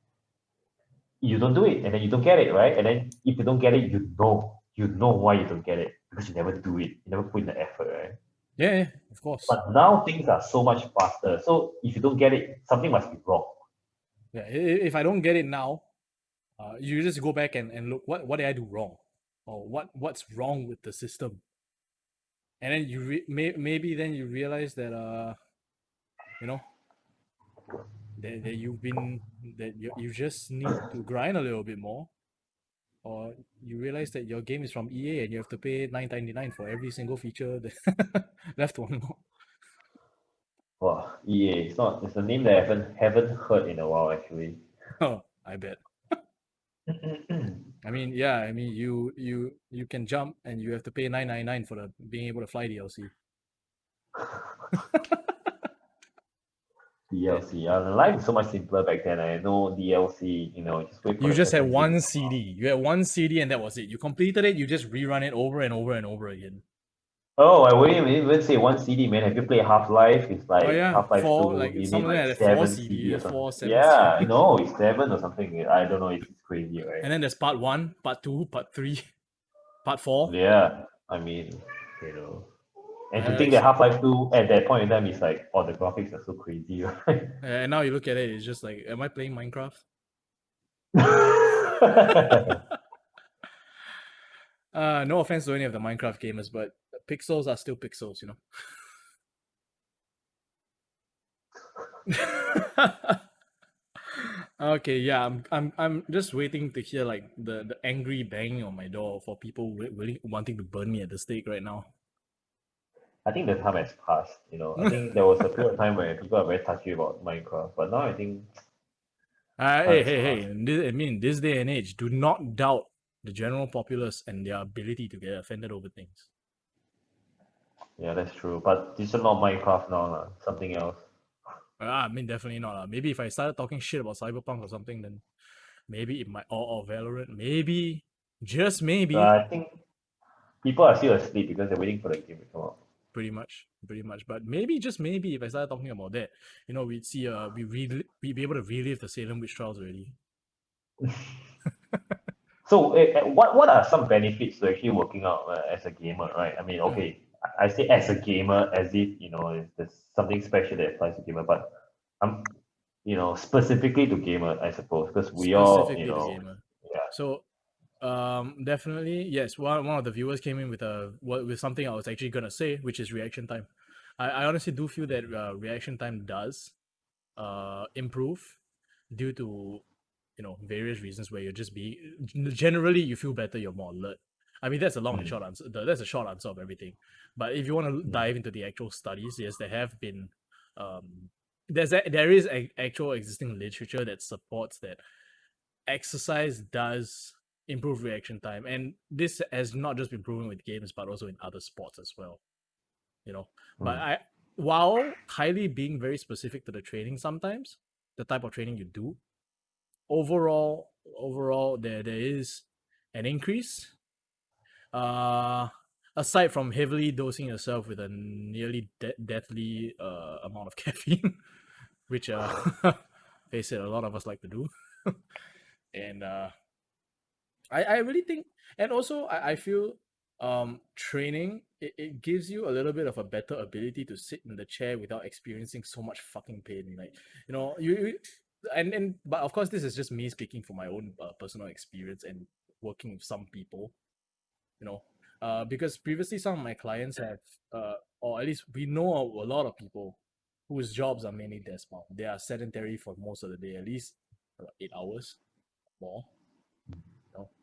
you don't do it, and then you don't get it, right? And then if you don't get it, you know why you don't get it because you never do it, you never put in the effort, right? Yeah, yeah, of course. But now things are so much faster. So if you don't get it, something must be wrong. Yeah, if I don't get it now, you just go back and look what did I do wrong, or what's wrong with the system, and then maybe then you realize that you know that you've been that you just need to grind a little bit more, or you realize that your game is from EA and you have to pay $9.99 for every single feature that left to unlock. Wow, EA, it's a name that I haven't heard in a while actually. Oh, I bet. I mean, yeah, I mean you can jump and you have to pay $9.99 for the being able to fly DLC. DLC. Life is so much simpler back then. I know DLC, just wait for You the just had second seed to one come out. CD. You had one CD and that was it. You completed it, you just rerun it over and over and over again. Oh, I wouldn't even say one CD, man. Have you played Half-Life? It's Oh like yeah, Half-Life four, 2, like you some need of them like had four seven CD or CDs, something. four, seven Yeah, CDs. no, it's seven or something. I don't know, it's crazy, right? And then there's part one, part two, part three, part four. Yeah, I mean, you know. And to think that It's, Half-Life 2 at that point in time is like, oh, the graphics are so crazy, right? and now you look at it, it's just like, am I playing Minecraft? No offense to any of the Minecraft gamers, but pixels are still pixels, you know. Okay, yeah, I'm just waiting to hear like the angry banging on my door for people really wanting to burn me at the stake right now. I think the time has passed. I think there was a period of time where people are very touchy about Minecraft, but now I think time Hey, has hey, hey! passed. I mean, this day and age, do not doubt the general populace and their ability to get offended over things. Yeah, that's true. But this is not Minecraft now, lah. Something else. I mean, definitely not. Maybe if I started talking shit about Cyberpunk or something, then maybe it might, or Valorant, maybe, just maybe, I think people are still asleep because they're waiting for the game to come out. pretty much. But maybe, just maybe, if I started talking about that, we'd see, we'd be able to relive the Salem witch trials already. So, what are some benefits to actually working out as a gamer, right? I mean, Hmm. okay, I say as a gamer as if there's something special that applies to gamer, but I'm specifically to gamer, I suppose, because we all Specifically the gamer. yeah. So definitely yes. One of the viewers came in with something I was actually gonna say, which is reaction time. I honestly do feel that reaction time does improve due to various reasons where you're just be generally you feel better, you're more alert. I mean that's a long and Mm, short answer. That's a short answer of everything. But if you want to mm, dive into the actual studies, yes, there have been there is actual existing literature that supports that exercise does improve reaction time, and this has not just been proven with games but also in other sports as well. But mm, while highly being very specific to the training, sometimes the type of training you do, overall there is an increase, uh aside from heavily dosing yourself with a nearly deathly amount of caffeine, which face it, a lot of us like to do. And I really think, and also I feel training, it gives you a little bit of a better ability to sit in the chair without experiencing so much fucking pain. Like, and but of course this is just me speaking from my own personal experience and working with some people, you know because previously some of my clients have, or at least we know a lot of people whose jobs are mainly desk bound. They are sedentary for most of the day, at least 8 hours more.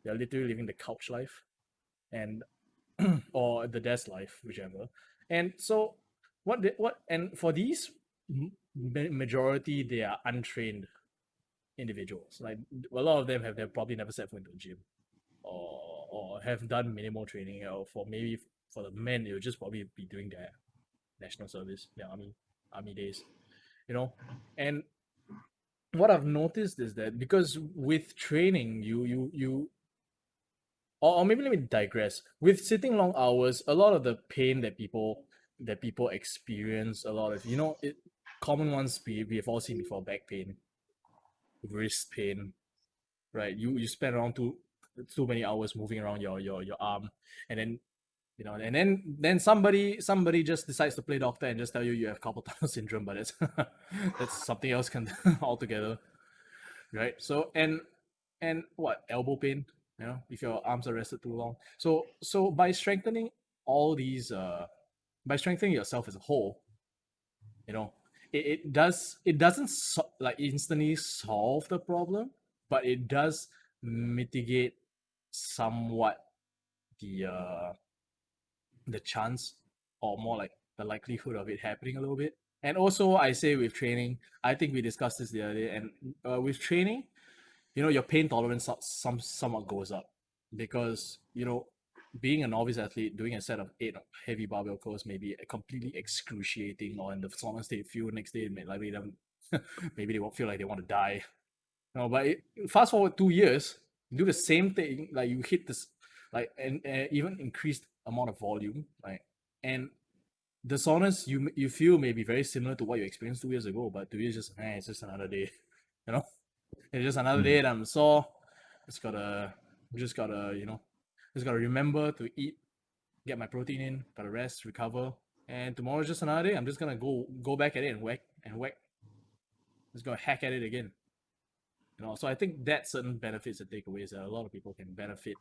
They're literally living the couch life, and or the desk life, whichever. And so and for these majority, they are untrained individuals. Like a lot of them have probably never set foot into a gym, or have done minimal training. Or for maybe for the men, they will just probably be doing their national service, their army days, and what I've noticed is that because with training, you or maybe let me digress. With sitting long hours, a lot of the pain that people experience, a lot of common ones we have all seen before: back pain, wrist pain, right? You spend around too many hours moving around your arm, and then and then somebody just decides to play doctor and just tell you have carpal tunnel syndrome, but that's something else altogether, right? So and what, elbow pain, if your arms are rested too long. So by strengthening all these by strengthening yourself as a whole, you know it doesn't like instantly solve the problem, but it does mitigate somewhat the chance, or more like the likelihood of it happening a little bit. And also, I say with training, I think we discussed this the other day, and with training, your pain tolerance somewhat goes up, because being a novice athlete, doing a set of 8 heavy barbell curls may be completely excruciating, or in the soreness they feel next day, maybe they won't feel like they want to die. But fast forward 2 years, do the same thing, like you hit this, like, and even increased amount of volume, right? And the soreness you feel may be very similar to what you experienced 2 years ago, but 2 years it's just another day, you know. It's just another day that I'm sore. Just gotta remember to eat, get my protein in, gotta rest, recover, and tomorrow's just another day. I'm just gonna go back at it and whack. Just gonna hack at it again. So I think that certain benefits and takeaways that a lot of people can benefit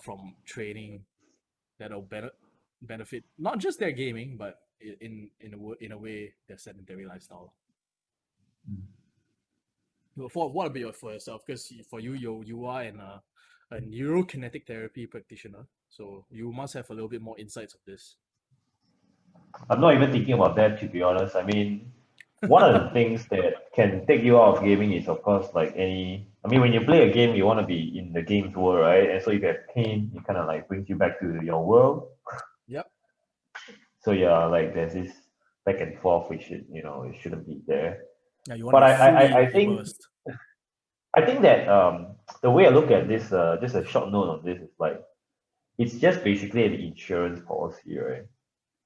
from training, that'll benefit not just their gaming, but in a way their sedentary lifestyle. What about for yourself? Because for you are a neurokinetic therapy practitioner, so you must have a little bit more insights of this. I'm not even thinking about that, to be honest. I mean, one of the things that can take you out of gaming is, of course, like when you play a game, you want to be in the game's world, right? And so if you have pain, it kind of like brings you back to your world. Yep. So yeah, like there's this back and forth, which it shouldn't be there. Yeah, you want But to be fully I think immersed. I think that the way I look at this, just a short note on this is like it's just basically an insurance policy, right?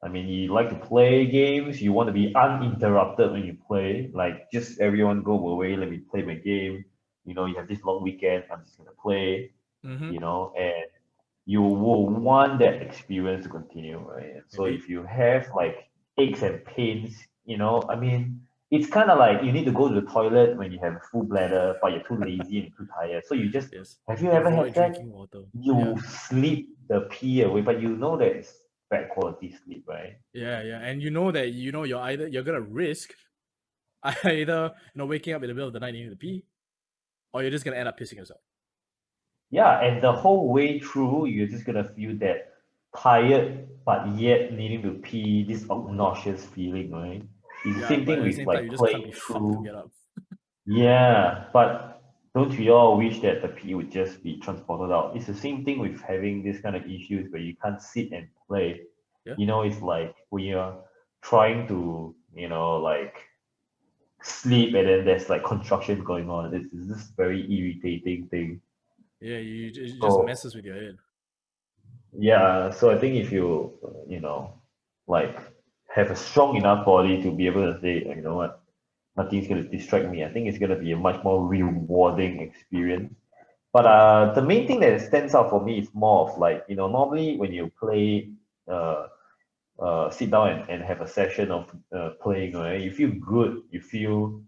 I mean, you like to play games, you want to be uninterrupted when you play. Like, just everyone go away, let me play my game. You have this long weekend, I'm just gonna play, Mm-hmm. and you will want that experience to continue, right? And so Indeed. if you have like aches and pains, I mean, it's kind of like you need to go to the toilet when you have a full bladder, but you're too lazy and too tired. So you just Yes. have you ever Avoid had that? drinking water. You sleep the pee away, but you know that it's bad quality sleep, right? Yeah, and you know that you're gonna risk either waking up in the middle of the night needing to pee, or you're just gonna end up pissing yourself. Yeah, and the whole way through, you're just gonna feel that tired, but yet needing to pee, this obnoxious feeling, right? It's the Yeah, same but thing at the with same time, you like just can't playing be fucked to through. get up. Yeah, but don't we all wish that the pee would just be transported out? It's the same thing with having this kind of issues where you can't sit and play. Yeah. It's like when you're trying to, like sleep and then there's like construction going on. It's this very irritating thing. Yeah, it just So messes with your head. yeah, so I think if you, like have a strong enough body to be able to say, you know what, nothing's going to distract me. I think it's going to be a much more rewarding experience. But the main thing that stands out for me is more of like, normally when you play, sit down and have a session of playing, right? You feel good. You feel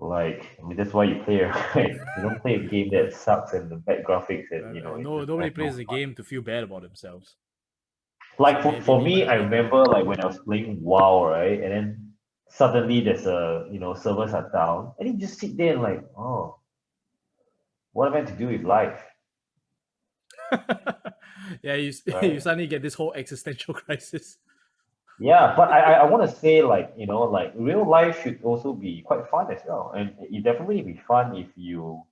like, I mean, that's why you play, right? You don't play a game that sucks and the bad graphics and, it No, just nobody has no plays the fun. game to feel bad about themselves. Like Except for maybe me, I me. remember like when I was playing WoW, right? And then suddenly there's servers are down. And you just sit there and like, oh, what am I to do with life? Yeah, you Right? suddenly get this whole existential crisis. Yeah, but I want to say like, like real life should also be quite fun as well. And it definitely be fun if you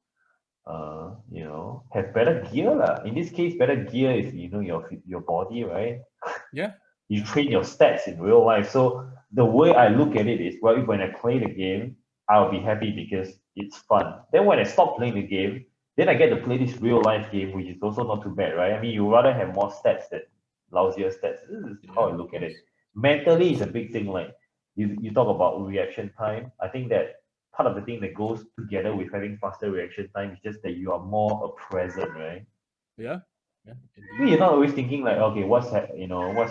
have better gear lah. In this case, better gear is your body, right? Yeah. You train your stats in real life. So the way I look at it is, well, when I play the game, I'll be happy because it's fun. Then when I stop playing the game, Then I get to play this real life game, which is also not too bad, right? I mean, you rather have more stats than lousier stats. This is Yeah, how I of look at course. it. Mentally, it's a big thing. Like you talk about reaction time. I think that part of the thing that goes together with having faster reaction time is just that you are more present, right? Yeah, yeah, You're indeed. not always thinking like, okay, what's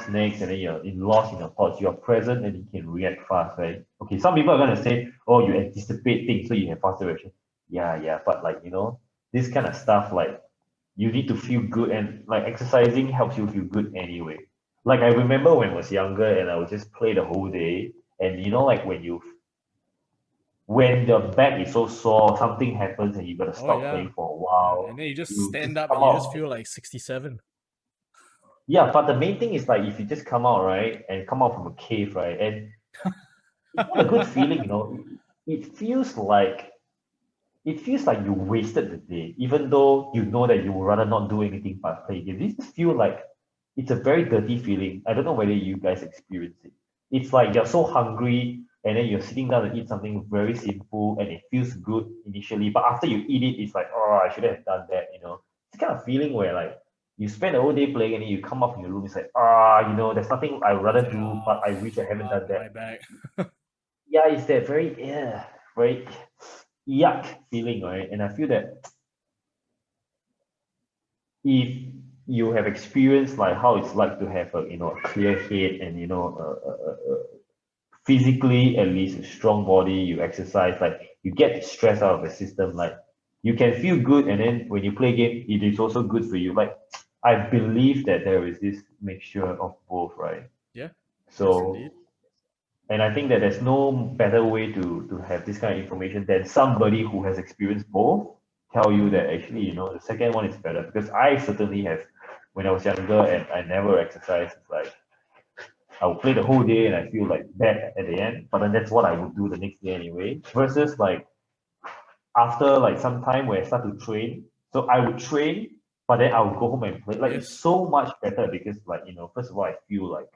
next, and then you're lost in your thoughts. You're present and you can react fast, right? Okay, some people are gonna say, oh, you anticipate things, so you have faster reaction. Yeah, yeah, but like this kind of stuff, like you need to feel good, and like exercising helps you feel good anyway. Like I remember when I was younger and I would just play the whole day, and like when the back is so sore, something happens and you gotta Oh stop yeah, playing for a yeah. while. And then you just You just stand up come and you just out. feel like 67. Yeah, but the main thing is like if you just come out, right, and come out from a cave, right, and it's not a good feeling, It feels like you wasted the day, even though you know that you would rather not do anything but play games. This just feel like it's a very dirty feeling. I don't know whether you guys experience it. It's like you're so hungry and then you're sitting down to eat something very simple and it feels good initially, but after you eat it, it's like, oh, I shouldn't have done that. It's kind of feeling where like you spend the whole day playing and then you come up from your room, it's like, there's nothing I would It's rather like, do, oh but I wish I haven't fuck done my that. back. Yeah, it's that very yuck feeling, right? And I feel that if you have experienced like how it's like to have a clear head and physically at least a strong body, you exercise, like you get the stress out of the system, like you can feel good, and then when you play game it is also good for you. Like I believe that there is this mixture of both, right? Yeah, yes, So indeed. and I think that there's no better way to have this kind of information than somebody who has experienced both tell you that actually, the second one is better. Because I certainly have, when I was younger and I never exercised, it's like I would play the whole day and I feel like bad at the end, but then that's what I would do the next day anyway. Versus like after like some time where I start to train, so I would train, but then I would go home and play. Like it's Yes. so much better because like, first of all, I feel like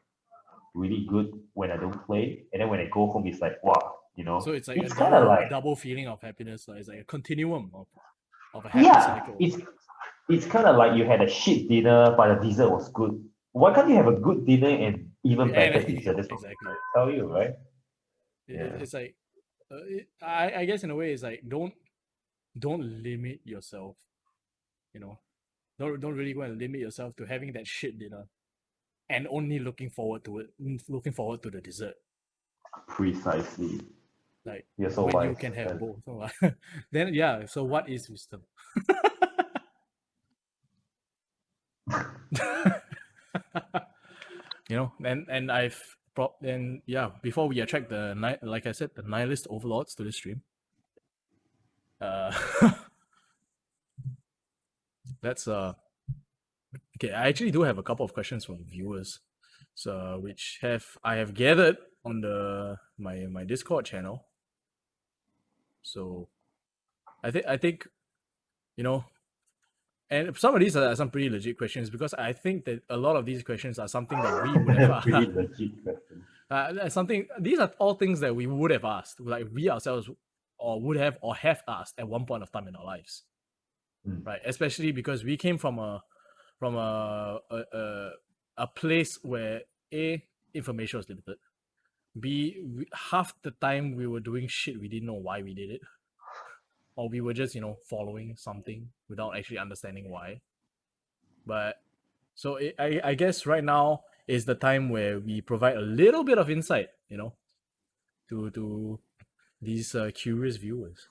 really good when I don't play. And then when I go home, it's like, wow, So it's like a it's kind of double like, double feeling of happiness. Like it's like a continuum of a happy yeah, cycle. it's kind of like you had a shit dinner, but the dessert was good. Why can't you have a good dinner and even And better dessert? That's what I'm exactly. trying to tell you, right? Yeah. It's like I guess in a way it's like don't limit yourself. You know, don't really go and limit yourself to having that shit dinner and only looking forward to it, looking forward to the dessert. Precisely. Like You're so when you wise. can have And both. So, then yeah. So what is wisdom? And I've then yeah. Before we attract like I said, the nihilist overlords to the stream. Uh, let's okay. I actually do have a couple of questions from viewers, so which I have gathered on the my Discord channel. So I think you know and some of these are some pretty legit questions because I think that a lot of these questions are something that we would have pretty legit question. something. These are all things that we would have asked, like we ourselves, or would have or have asked at one point of time in our lives, Mm. right? Especially because we came from a place where information was limited. Half the time we were doing shit we didn't know why we did it, or we were just following something without actually understanding why. But so I guess right now is the time where we provide a little bit of insight, to these curious viewers,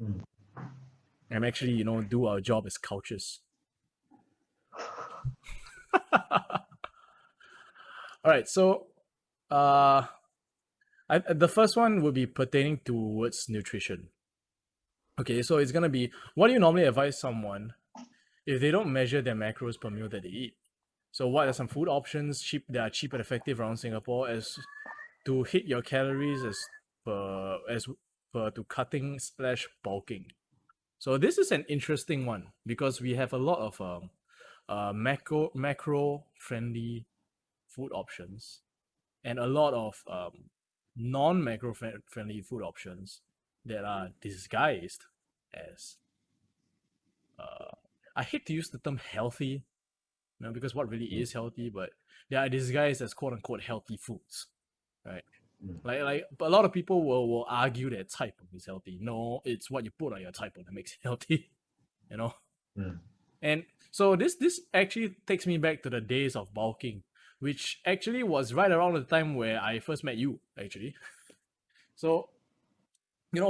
Mm. and actually do our job as couches. All right, so uh the first one would be pertaining towards nutrition. Okay, so it's gonna be, what do you normally advise someone if they don't measure their macros per meal that they eat? So what are some food options that are cheap and effective around Singapore as to hit your calories as per to cutting slash bulking? So this is an interesting one because we have a lot of macro friendly food options and a lot of non macro friendly food options that are disguised as I hate to use the term healthy, because what really Mm. is healthy, but they are disguised as quote unquote healthy foods, right? Mm. Like a lot of people will argue that Cai Peng is healthy. No, it's what you put on your Cai Peng that makes it healthy, you know. Mm. And so this actually takes me back to the days of bulking, which actually was right around the time where I first met you, actually. So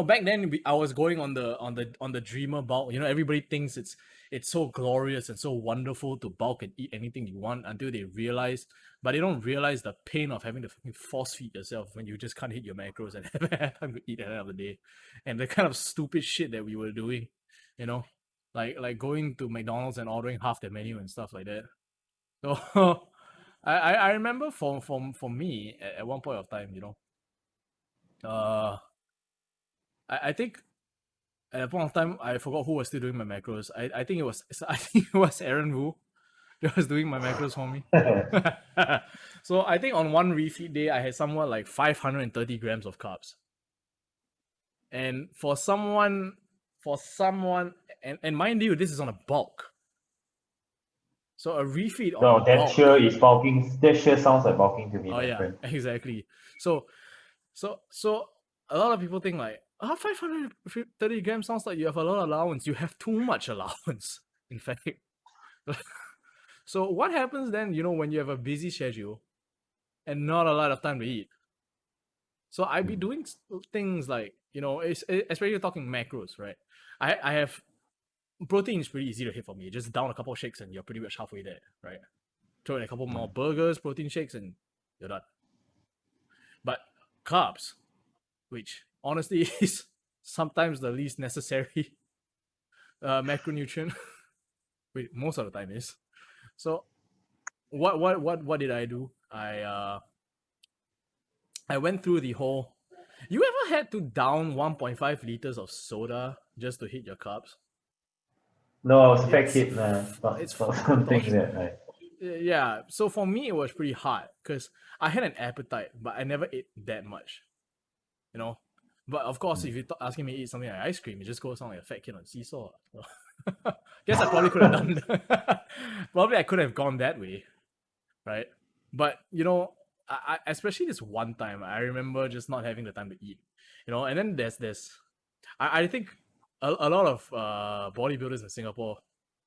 back then I was going on the dreamer bulk. Everybody thinks it's so glorious and so wonderful to bulk and eat anything you want until they realize, but they don't realize the pain of having to fucking force feed yourself when you just can't hit your macros and have time to eat at the end of the day, and the kind of stupid shit that we were doing, you know, like going to McDonald's and ordering half the menu and stuff like that. So I remember for me at one point of time, uh I think at that point of time, I forgot who was still doing my macros. I think it was Aaron Wu that was doing my macros for me. So I think on one refeed day, I had somewhat like 530 grams of carbs. And for someone, and mind you, this is on a bulk. So a refeed on No, a that bulk. sure is bulking. That sure sounds like bulking to me, Oh my yeah, friend. exactly. So a lot of people think like, 530 grams sounds like you have a lot of allowance. You have too much allowance, in fact. So what happens then, when you have a busy schedule and not a lot of time to eat? So I'd be Mm. doing things like, especially talking macros, right? I have protein is pretty easy to hit for me. Just down a couple of shakes and you're pretty much halfway there, right? Throw in a couple more burgers, protein shakes, and you're done. But carbs, which honestly is sometimes the least necessary macronutrient, which most of the time is. So what did I do? I went through the whole. You ever had to down 1.5 liters of soda just to hit your carbs? No, I was a fat It's kid, nah. it's Not fucking something torture. that I. Yeah. So for me, it was pretty hard because I had an appetite, but I never ate that much. You know. But of course, if you're asking me to eat something like ice cream, it just goes on like a fat kid on seesaw. Guess I probably could have done that. Probably I could have gone that way, right? But I especially this one time, I remember just not having the time to eat, and then there's I think a lot of bodybuilders in Singapore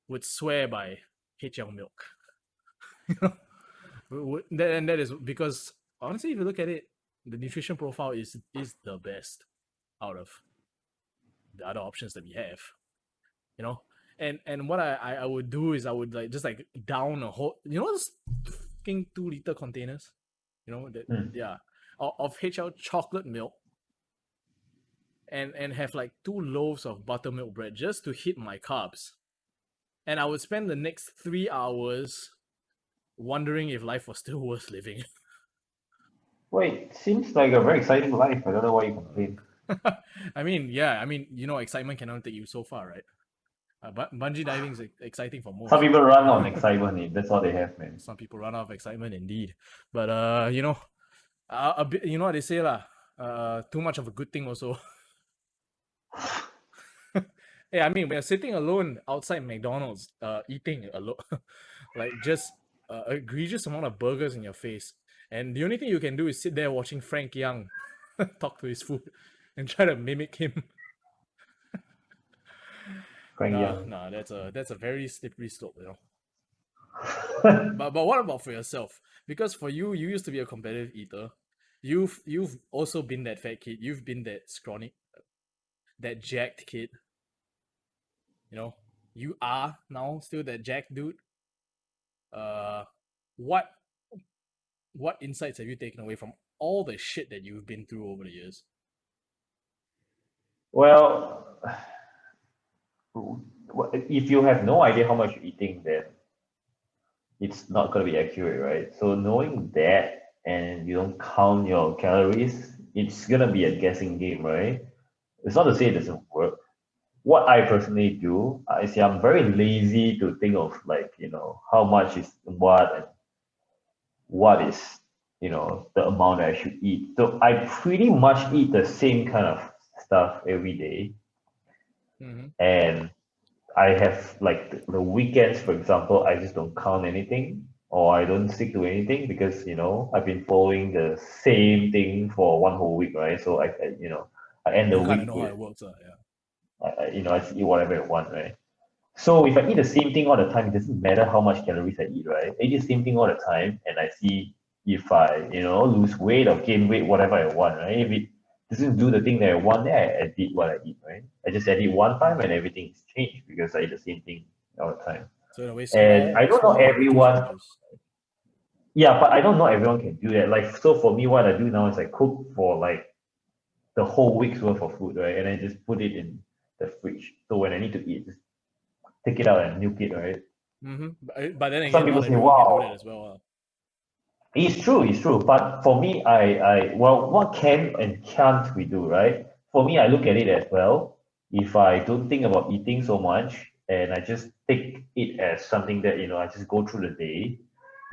would swear by HL milk. And that is because honestly, if you look at it, the nutrition profile is the best out of the other options that we have. You know, and what I would do is I would like just like down a whole, those fucking 2 liter containers, that Mm. yeah, of HL chocolate milk, and have like 2 loaves of buttermilk bread just to hit my carbs. And I would spend the next 3 hours wondering if life was still worth living. Wait, seems like a very exciting life. I don't know why you complain. I mean, yeah, excitement can only take you so far, right? But bungee diving is exciting for Some most. people run on excitement. That's all they have, man. Some people run out of excitement, indeed. But a bit. You know what they say lah. Too much of a good thing also. Yeah, I mean, we're sitting alone outside McDonald's, eating alone, like just egregious amount of burgers in your face, and the only thing you can do is sit there watching Frank Young talk to his food and try to mimic him. Frank Nah, Young. nah, that's a very slippery slope, But what about for yourself? Because for you, you used to be a competitive eater. You've also been that fat kid. You've been that scrawny, that jacked kid. You are now still that jacked dude. Uh, what what insights have you taken away from all the shit that you've been through over the years? Well, if you have no idea how much you're eating, then it's not going to be accurate, right? So knowing that and you don't count your calories, it's going to be a guessing game, right? It's not to say it doesn't work. What I personally do, I see I'm very lazy to think of like, how much is what and what is, the amount that I should eat. So I pretty much eat the same kind of stuff every day. Mm-hmm. And I have like the weekends, for example, I just don't count anything or I don't stick to anything because I've been following the same thing for one whole week, right? So I end the You kind of week know how with it works, yeah. I just eat whatever I want, right? So if I eat the same thing all the time, it doesn't matter how much calories I eat, right? I eat the same thing all the time, and I see if I lose weight or gain weight, whatever I want, right? If it doesn't do the thing that I want, then I edit what I eat, right? I just edit one time and everything's changed because I eat the same thing all the time. So in a way, And I don't know small habitual everyone, changes. yeah, but I don't know everyone can do that. Like, so for me, what I do now is I cook for like the whole week's worth of food, right? And I just put it in the fridge. So when I need to eat, just take it out and nuke it, right? But then Some again, people not say, everyone can do that wow, as well. it's true. But for me, well, what can and can't we do, right? For me, I look at it as well. If I don't think about eating so much and I just take it as something that, I just go through the day,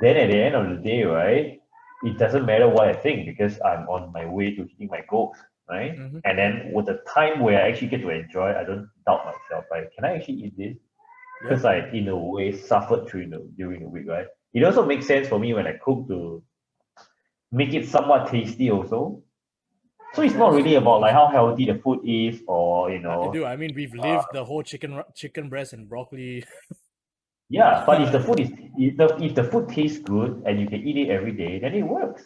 then at the end of the day, right, it doesn't matter what I think because I'm on my way to hitting my goals, right? And Yeah, then with the time where I actually get to enjoy, I don't doubt myself, right? Can I actually eat this? yeah. Because I, in a way, suffered during the week, right? It also makes sense for me when I cook to make it somewhat tasty also. So Of it's not course, really of about like course. how healthy the food is or I do. I mean, we've lived the whole chicken breast and broccoli. yeah, but if the food is if the food tastes good and you can eat it every day, then it works.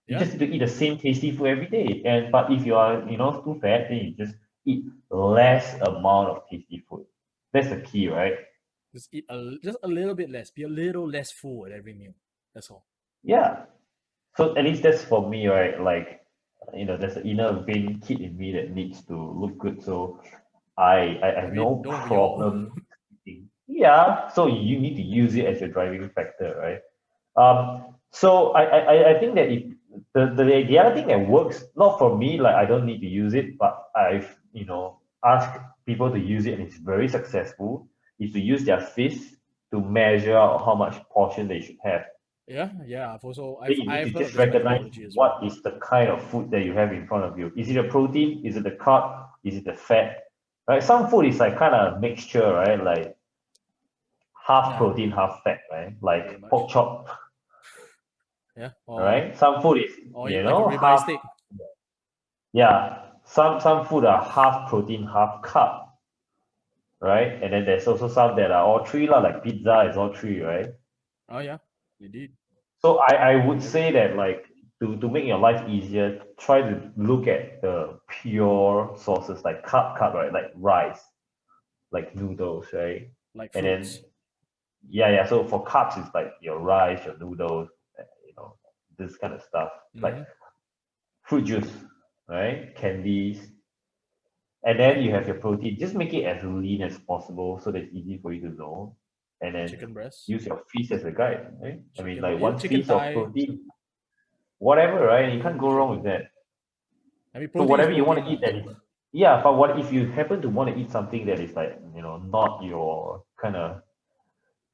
You Yeah, just need to eat the same tasty food every day. And but if you are, too fat, then you just eat less amount of tasty food. That's the key, right? just eat just a little bit less. Be a little less full at every meal. That's all. Yeah. So at least that's for me, right? Like, there's an inner vein kid in me that needs to look good. So I I have mean, no don't we all? problem eating. Yeah. So you need to use it as your driving factor, right? So I think that if the other thing that works, not for me, like I don't need to use it, but I've, asked people to use it and it's very successful, is to use their fist to measure out how much portion they should have. Yeah. I've also Then you need to I've heard of just this recognize methodology as well. what is the kind of food that you have in front of you. Is it a protein? Is it the carb? Is it the fat? Right? Some food is like kind of mixture, right? Like half Yeah, protein, half fat, right? pretty Like pork much. chop, Yeah, right? Some food is, or like a ribeye half, steak. yeah. Some food are half protein, half carb, right? And then there's also some that are all three, lah, like pizza is all three, right? Oh yeah, indeed. So I would Yep. say that like to make your life easier, try to look at the pure sources like carb, right? Like rice, like noodles, right? Like And then fruits. yeah. So for carbs, it's like your rice, your noodles, you know, this kind of stuff. Like Mm-hmm. fruit juice, right? Candies. And then you have your protein. Just make it as lean as possible so that it's easy for you to know. And then Chicken breast. use your feast as a guide, right? I mean, like one Chicken piece of thigh. protein, whatever, right? You can't go wrong with that. I mean, So protein is whatever you want protein, to eat, lah. that is, yeah. But what if you happen to want to eat something that is like, not your kind of,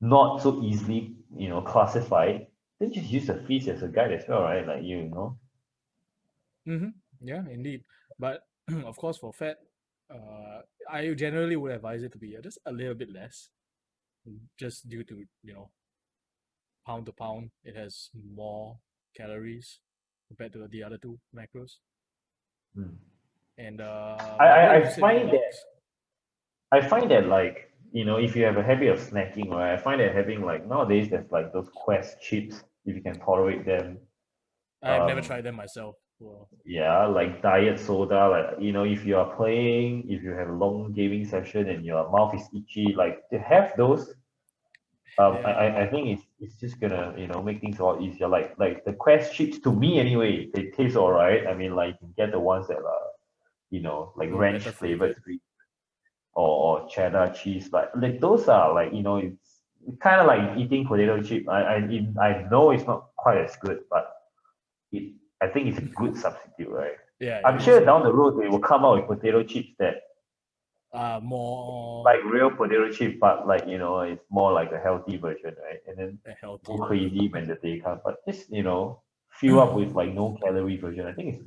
not so easily, classified, then just use the feast as a guide as well, right? Like Mm-hmm. Yeah, indeed. But of course, for fat, I generally would advise it to be just a little bit less, just due to pound to pound, it has more calories compared to the other two macros. Hmm. And I, but what I if you I say what find that works? like, if you have a habit of snacking, right? I find that having like nowadays there's like those Quest chips, if you can tolerate them. I have never Um, tried them myself. Well, yeah, like diet soda, like if you are playing, if you have a long gaming session and your mouth is itchy, like to have those, I yeah, think it's just gonna make things a lot easier. Like the Quest chips to me anyway, they taste alright. I mean, like you can get the ones that are like ranch better flavored flavored. or cheddar cheese, but like those are like it's kind of like eating potato chip. I know it's not quite as good, but I think it's a good substitute, right? Yeah, it I'm is. sure down the road they will come out with potato chips that More like real potato chip, but like it's more like a healthy version, right? And then go healthier. crazy when the day comes, but just fill up with like no calorie version. I think it's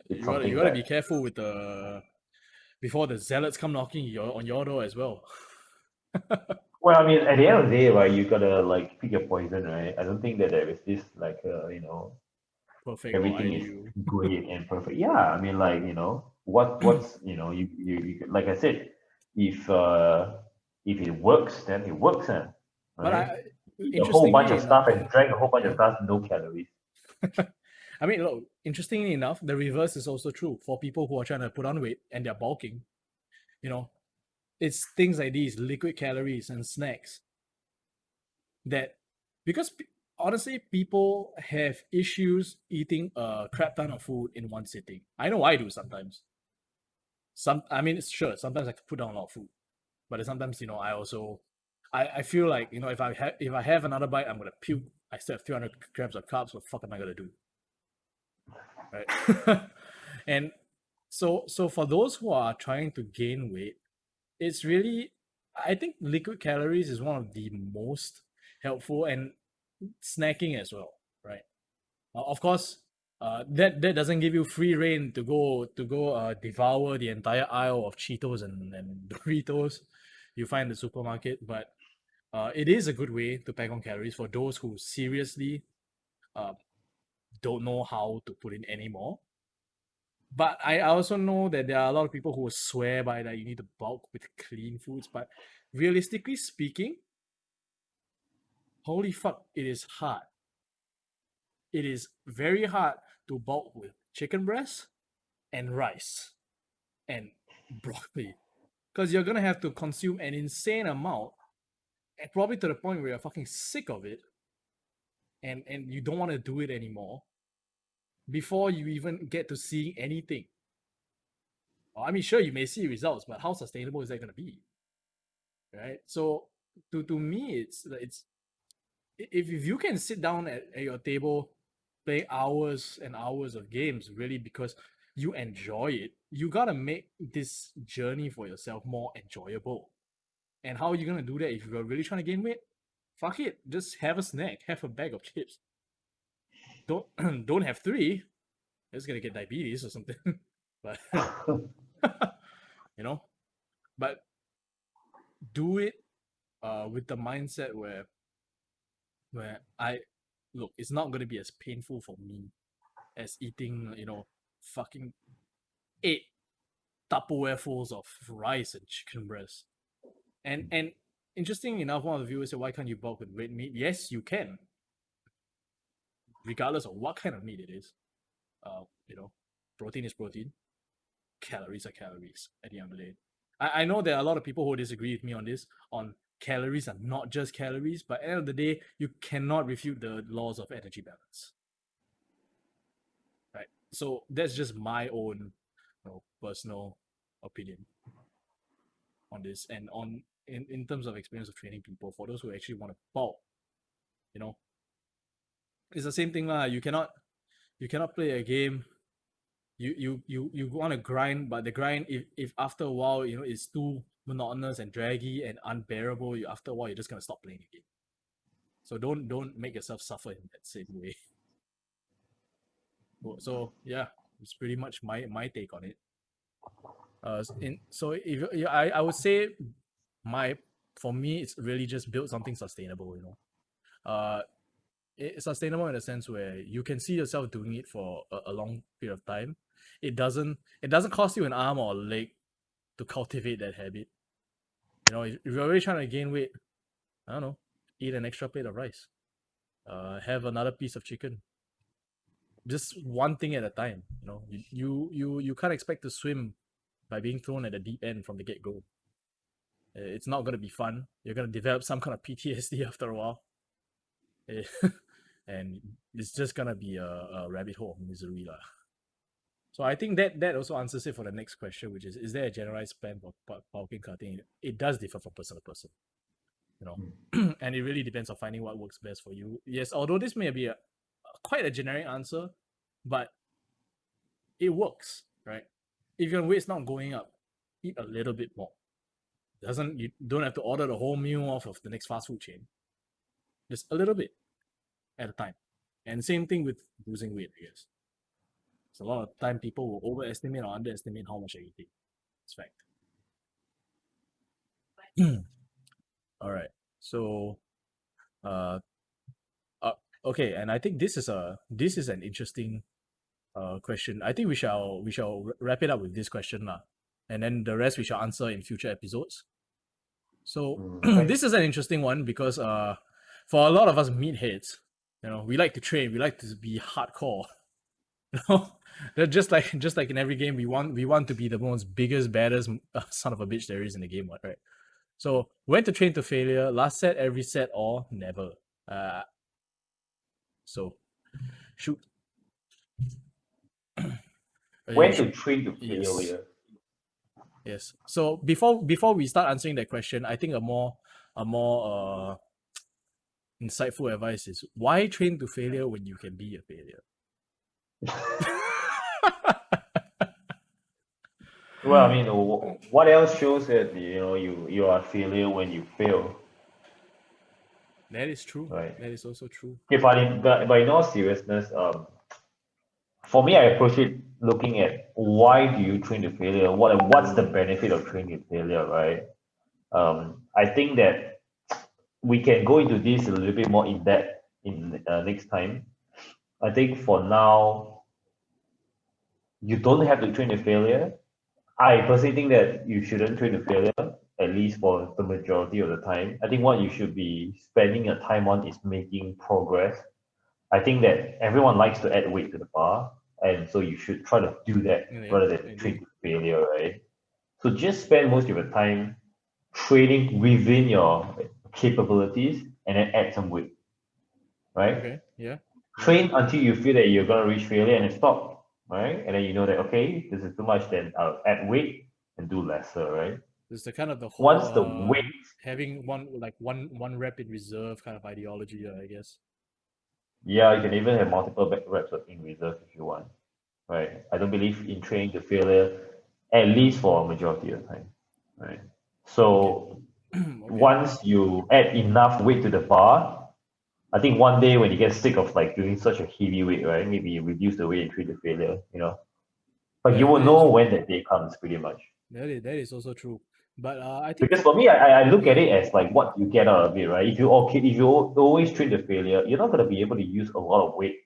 it's You gotta something be that careful before the zealots come knocking on your door as well. Well, I mean, at the end of the day, right, you gotta like pick your poison, right? I don't think that there is this like Perfect or everything is ideal. great and perfect. Yeah, I mean, like what's you like I said, if if it works, then it works, But right? Eat a whole bunch interestingly of stuff enough, and drank a whole bunch of yeah. stuff, no calories. I mean, look, interestingly enough, the reverse is also true for people who are trying to put on weight and they're bulking. You know, it's things like these liquid calories and snacks that, because honestly, people have issues eating a crap ton of food in one sitting. I know I do sometimes. I mean, it's sure sometimes I can put down a lot of food, but then sometimes I also, I feel like if I have another bite, I'm gonna puke. I still have 300 grams of carbs. What the fuck am I gonna do? Right? And so for those who are trying to gain weight, it's really, I think liquid calories is one of the most helpful, and snacking as well, right? Of course, that doesn't give you free reign to go devour the entire aisle of Cheetos and Doritos you find in the supermarket, but it is a good way to pack on calories for those who seriously uh, don't know how to put in any more. But I also know that there are a lot of people who swear by that you need to bulk with clean foods. But realistically speaking, holy fuck, it is hard. It is very hard to bulk with chicken breast and rice and broccoli. Because you're gonna have to consume an insane amount, and probably to the point where you're fucking sick of it, and you don't want to do it anymore before you even get to seeing anything. I mean, sure, you may see results, but how sustainable is that gonna be? Right? So to me, it's if you can sit down at your table, play hours and hours of games, really because you enjoy it, you gotta make this journey for yourself more enjoyable. And how are you gonna do that if you're really trying to gain weight? Fuck it, just have a snack, have a bag of chips. Don't don't have three. It's gonna get diabetes or something. But you know, but do it with the mindset where I look, it's not gonna be as painful for me as eating, fucking 8 Tupperware fulls of rice and chicken breast. And interesting enough, one of the viewers said, "Why can't you bulk with red meat?" Yes, you can, regardless of what kind of meat it is. You know, protein is protein, calories are calories. At the end of the day, I know there are a lot of people who disagree with me on this. On calories are not just calories, but at the end of the day, you cannot refute the laws of energy balance. Right. So that's just my own, personal opinion on this, and in terms of experience of training people, for those who actually want to bulk, you know it's the same thing lah. You cannot play a game, you want to grind, but the grind, if after a while it's too monotonous and draggy and unbearable, after a while you're just going to stop playing the game. So don't make yourself suffer in that same way. So yeah, it's pretty much my take on it. So if I would say, my for me, it's really just build something sustainable. It's sustainable in the sense where you can see yourself doing it for a long period of time. It doesn't cost you an arm or a leg to cultivate that habit. If you're really trying to gain weight, I don't know, eat an extra plate of rice, have another piece of chicken, just one thing at a time. You can't expect to swim by being thrown at the deep end from the get-go. It's not going to be fun. You're going to develop some kind of PTSD after a while. And it's just going to be a rabbit hole of misery. So I think that also answers it for the next question, which is there a generalized plan for bulking cutting? It does differ from person to person. And it really depends on finding what works best for you. Yes, although this may be quite a generic answer, but it works, right? If your weight's not going up, eat a little bit more. You don't have to order the whole meal off of the next fast food chain. Just a little bit at a time. And same thing with losing weight, I guess. So a lot of time people will overestimate or underestimate how much they're eating. It's fact. All right. So, okay, and I think this is an interesting question. I think we shall wrap it up with this question lah, and then the rest we shall answer in future episodes. So Okay. this is an interesting one because for a lot of us meatheads, we like to train, we like to be hardcore. They're just like in every game, we want to be the most biggest, baddest son of a bitch there is in the game, right? So when to train to failure, last set, every set, or never. So shoot. When shoot. to train to Yes. failure? Yes. So before we start answering that question, I think a more insightful advice is why train to failure when you can be a failure? Well, I mean, what else shows that you are a failure when you fail, That is true. right? That is also true. Okay, but in all seriousness, for me, I approach it looking at why do you train to failure? What's the benefit of training to failure, right? I think that we can go into this a little bit more in depth in next time. I think for now, you don't have to train to failure. I personally think that you shouldn't train to failure, at least for the majority of the time. I think what you should be spending your time on is making progress. I think that everyone likes to add weight to the bar, and so you should try to do that Yeah, rather than indeed. train to failure, right? So just spend most of your time training within your capabilities and then add some weight, right? Okay. Yeah. Train until you feel that you're gonna reach failure and then stop, right? And then you know that okay, this is too much, then I'll add weight and do lesser, right? It's the kind of the whole Once the weight, having one rep in reserve kind of ideology, I guess. yeah, you can even have multiple reps in reserve if you want, right? I don't believe in training to failure, at least for a majority of the time, right? So Okay. once you add enough weight to the bar, I think one day when you get sick of like doing such a heavy weight, right? Maybe you reduce the weight and train to failure, But you will That is know true. when that day comes, pretty much. That is also true. But I think Because for me, I look at it as like what you get out of it, right? If you always train to failure, you're not going to be able to use a lot of weight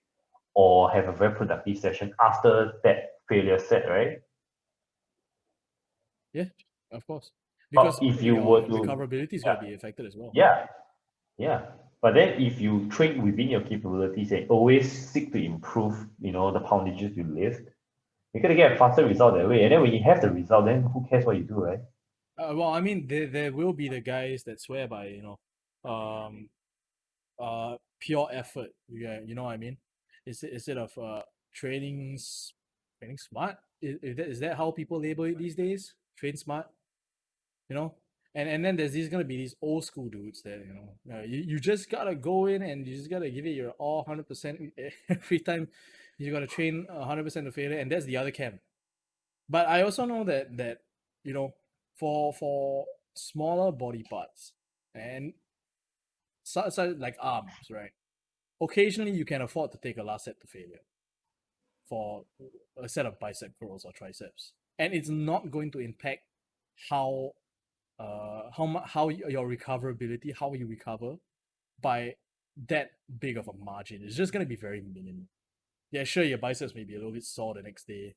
or have a very productive session after that failure set, right? yeah, of course. But Because if you your were to, recoverability is yeah, going to be affected as well. yeah, yeah. But then if you train within your capabilities and always seek to improve, the poundages you lift, you're gonna get a faster result that way. And then when you have the result, then who cares what you do, right? Well, I mean, there will be the guys that swear by pure effort. Yeah, you know what I mean. Instead of training smart. Is that how people label it these days? Train smart. And then there's gonna be these old school dudes that you just gotta go in and you just gotta give it your all 100% every time. You gotta train 100% to failure, and that's the other camp. But I also know that for smaller body parts and such like arms, right? Occasionally you can afford to take a last set to failure for a set of bicep curls or triceps, and it's not going to impact how your recoverability, how you recover by that big of a margin. It's just gonna be very minimal. Yeah, sure, your biceps may be a little bit sore the next day.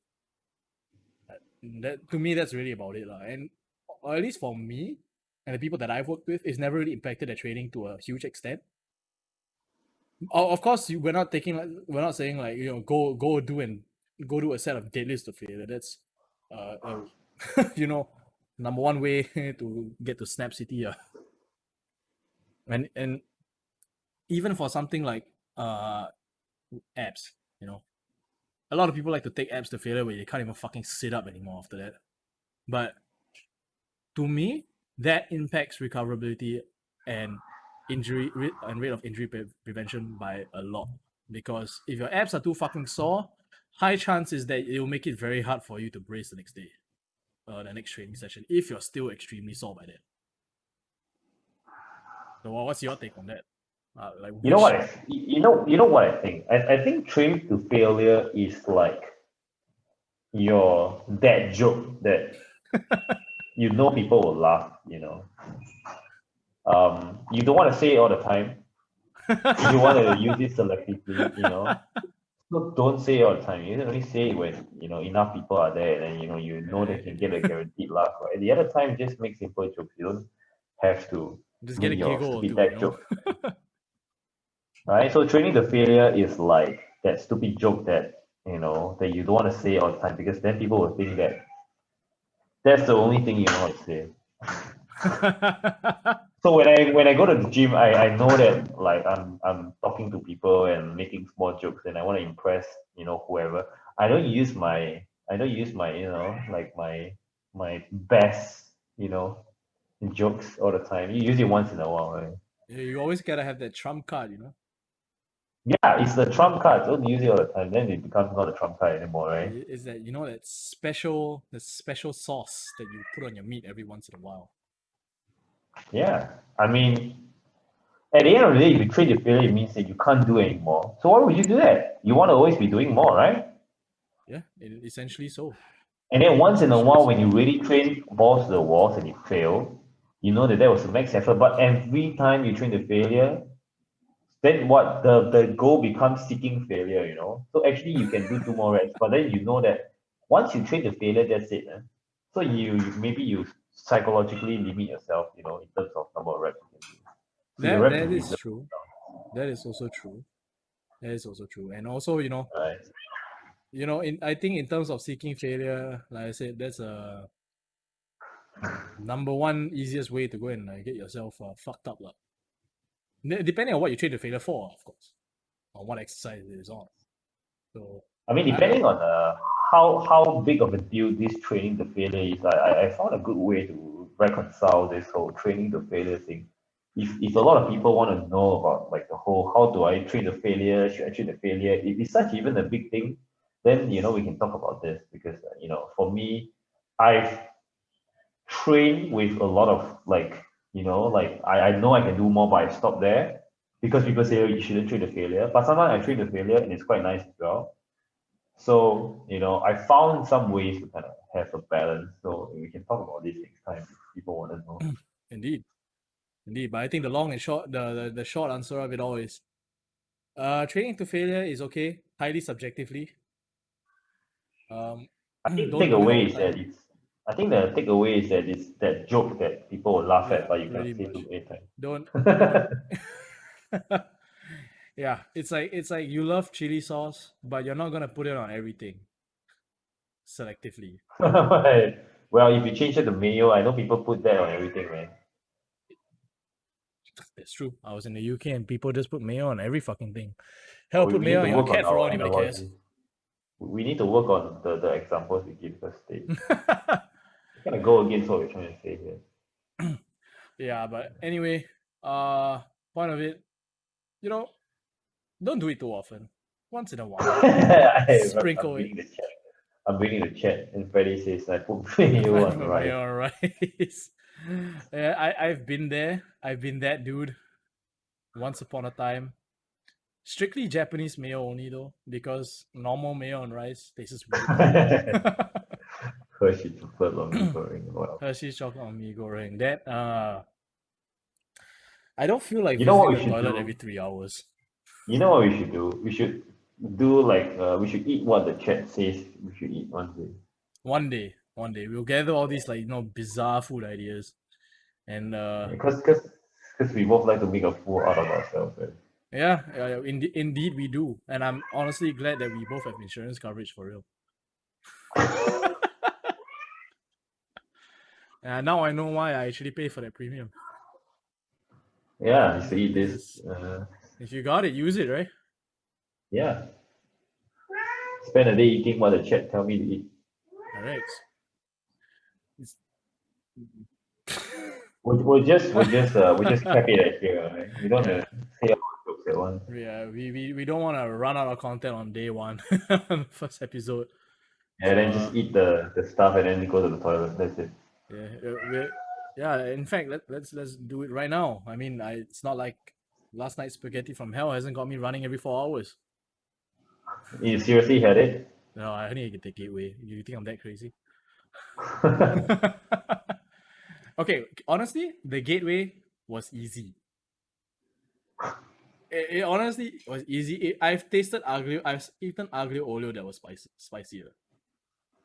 That to me, that's really about it, and or at least for me and the people that I've worked with, it's never really impacted their training to a huge extent. Of course, we're not saying like go do a set of deadlifts to failure. That's number one way to get to Snap City. And even for something like abs, a lot of people like to take abs to failure where they can't even fucking sit up anymore after that. But to me, that impacts recoverability and rate of injury prevention by a lot. Because if your abs are too fucking sore, high chance is that it will make it very hard for you to brace the next day, the next training session, if you're still extremely sore by then. So what's your take on that? You know what? You know what I think. I think training to failure is like your dad joke that you know people will laugh, you don't want to say it all the time. You want to use it selectively, So don't say it all the time. You only say it when enough people are there, and you know they can get a guaranteed laugh. Right? The other time, just make simple jokes. You don't have to Just get make a your giggle or stupid two, dad joke. Right? So training the failure is like that stupid joke that you don't want to say all the time, because then people will think that that's the only thing you know how to say. So when I go to the gym, I know that like I'm talking to people and making small jokes, and I want to impress whoever. I don't use my like my best jokes all the time. You use it once in a while, right? You always gotta have that trump card, Yeah, it's the trump card. Don't use it all the time. Then it becomes not a trump card anymore, right? Is that that special sauce that you put on your meat every once in a while. Yeah. I mean, at the end of the day, if you train your failure, it means that you can't do anymore. So why would you do that? You want to always be doing more, right? Yeah, essentially so. And then once in a Essentially while, when so. you really train balls to the walls and you fail, you know that was the max effort. But every time you train the failure, then what the goal becomes seeking failure, So actually you can do two more reps, but then you know that once you train the failure, that's it. So maybe you psychologically limit yourself, in terms of number of reps you can do. So your That reps is reserve, true. That is also true. That is also true. And also, right? I think in terms of seeking failure, like I said, that's a number one easiest way to go and get yourself fucked up. Depending on what you train the failure for, of course, on what exercise it is on. So, I mean, I depending on how big of a deal this training the failure is, I found a good way to reconcile this whole training the failure thing. If a lot of people want to know about like the whole how do I train the failure, should I train the failure? If it's such even a big thing, then we can talk about this, because for me, I've trained with a lot of like I know I can do more, but I stop there because people say, oh, you shouldn't train the failure. But sometimes I train the failure and it's quite nice as well. So, I found some ways to kind of have a balance. So we can talk about this next time if people want to know. indeed, indeed. But I think the long and short, the short answer of it all is, training to failure is okay, highly subjectively. I think Don't do it all takeaway the is time. that it's I think the takeaway is that it's that joke that people will laugh at, Yeah, but you pretty cannot say much. too many times. Don't. Yeah, it's like you love chili sauce, but you're not gonna put it on everything selectively. Well, if you change it to mayo, I know people put that on everything, man. That's true. I was in the UK and people just put mayo on every fucking thing. But Hell, we, put we need mayo to on your work on cat for all our anybody cares. analogy. We need to work on the examples we give, because they kind of go against what we're trying to say here. Yeah, but anyway, point of it, you know, don't do it too often. Once in a while, I'm sprinkle it. reading the chat. I'm reading the chat, and Freddy says I put mayo on rice. Mayo on rice. Yeah, I've been there. I've been that dude. Once upon a time. Strictly Japanese mayo only though, because normal mayo on rice tastes weird. Hershey chocolate on mee goreng. Wow. Hershey's chocolate on mee goreng. That I don't feel like You know what visiting we the should toilet every do? 3 hours. You know what we should do? We should do like we should eat what the chat says we should eat one day. One day, we'll gather all these bizarre food ideas, and Because we both like to make a fool out of ourselves. Right? yeah, indeed we do. And I'm honestly glad that we both have insurance coverage for real. And now I know why I actually pay for that premium. Yeah, so eat This this. is if you got it, use it, right? Yeah, spend a day eating what the chat tell me to eat. Correct. We'll just cap it at here. Right? We don't Yeah. say all the jokes at once. Yeah, we don't want to run out of content on day one, first episode. And then just eat the stuff and then go to the toilet. That's it. Yeah. In fact, let's do it right now. I mean, it's not like last night's spaghetti from hell hasn't got me running every 4 hours. You seriously had it? No, I need to take gateway. You think I'm that crazy? Okay, honestly, the gateway was easy. It honestly was easy. I've tasted aglio. I've eaten aglio olio that was spicier.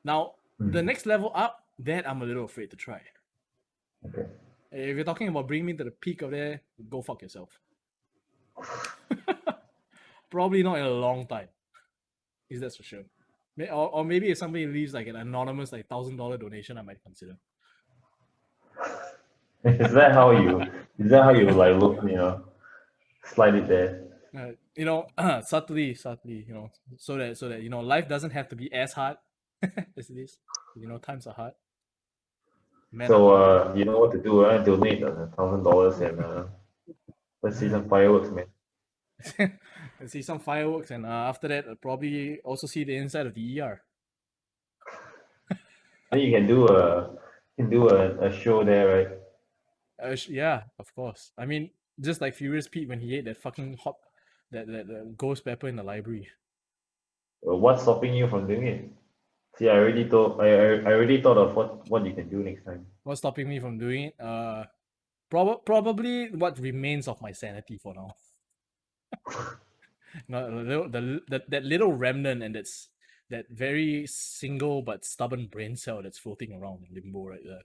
Now the Hmm, next level up, that I'm a little afraid to try. okay. If you're talking about bringing me to the peak of there, go fuck yourself. Probably not in a long time. Is that's for sure. Or maybe if somebody leaves like an anonymous like $1,000 donation, I might consider. Is that how you? Is that how you like look? Slide it there. Subtly, so that life doesn't have to be as hard as it is. Times are hard. Men are So hard. you know what to do, right? Donate $1,000 and let's see some fireworks, man. And see some fireworks, and after that, I'll probably also see the inside of the ER. Then you can do a show there, right? Yeah, of course. I mean, just like Furious Pete when he ate that fucking that ghost pepper in the library. What's stopping you from doing it? See, I already thought of what you can do next time. What's stopping me from doing it? Probably what remains of my sanity for now. That little remnant, and that very single but stubborn brain cell that's floating around in limbo right there.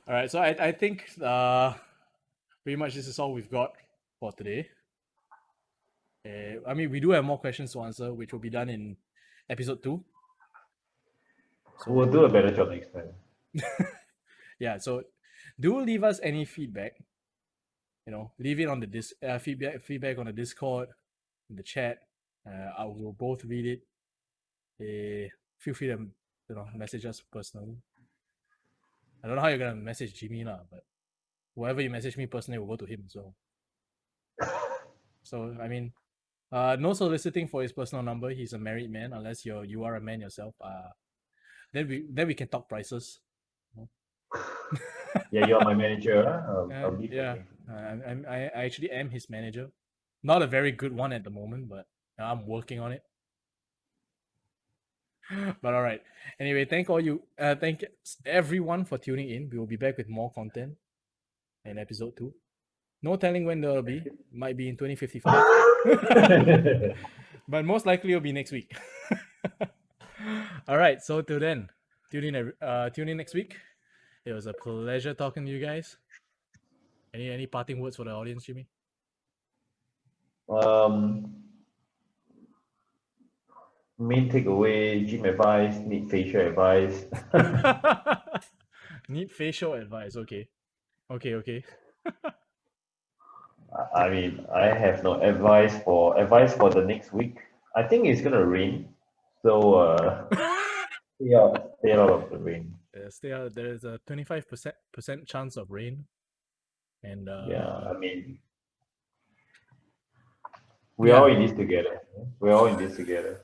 All right, so I think pretty much this is all we've got for today. I mean, we do have more questions to answer, which will be done in episode 2. So We'll do a better job next time. yeah, so do leave us any feedback. Leave it on the feedback on the Discord, in the chat. I will both read it. Feel free to message us personally. I don't know how you're gonna message Jimmy now, but whoever you message me personally will go to him. So I mean, no soliciting for his personal number. He's a married man, unless you are a man yourself. Then we can talk prices. Yeah, you're my manager. Huh? I'll be Yeah, thinking. I actually am his manager. Not a very good one at the moment, but I'm working on it. But all right. Anyway, thank everyone for tuning in. We will be back with more content in episode 2. No telling when there'll be. Might be in 2055. But most likely it'll be next week. All right. So till then, tune in next week. It was a pleasure talking to you guys. Any parting words for the audience, Jimmy? Main takeaway: gym advice, need facial advice. Need facial advice. Okay. I mean, I have no advice for the next week. I think it's gonna rain, so stay out of the rain. There's a 25% chance of rain, and Yeah, I mean, we're all in this together. We're all in this together.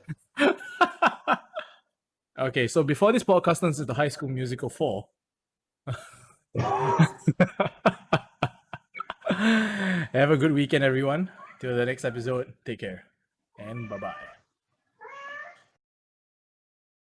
Okay, so before this podcast turns into High School Musical 4, have a good weekend, everyone. Till the next episode, take care, and bye-bye.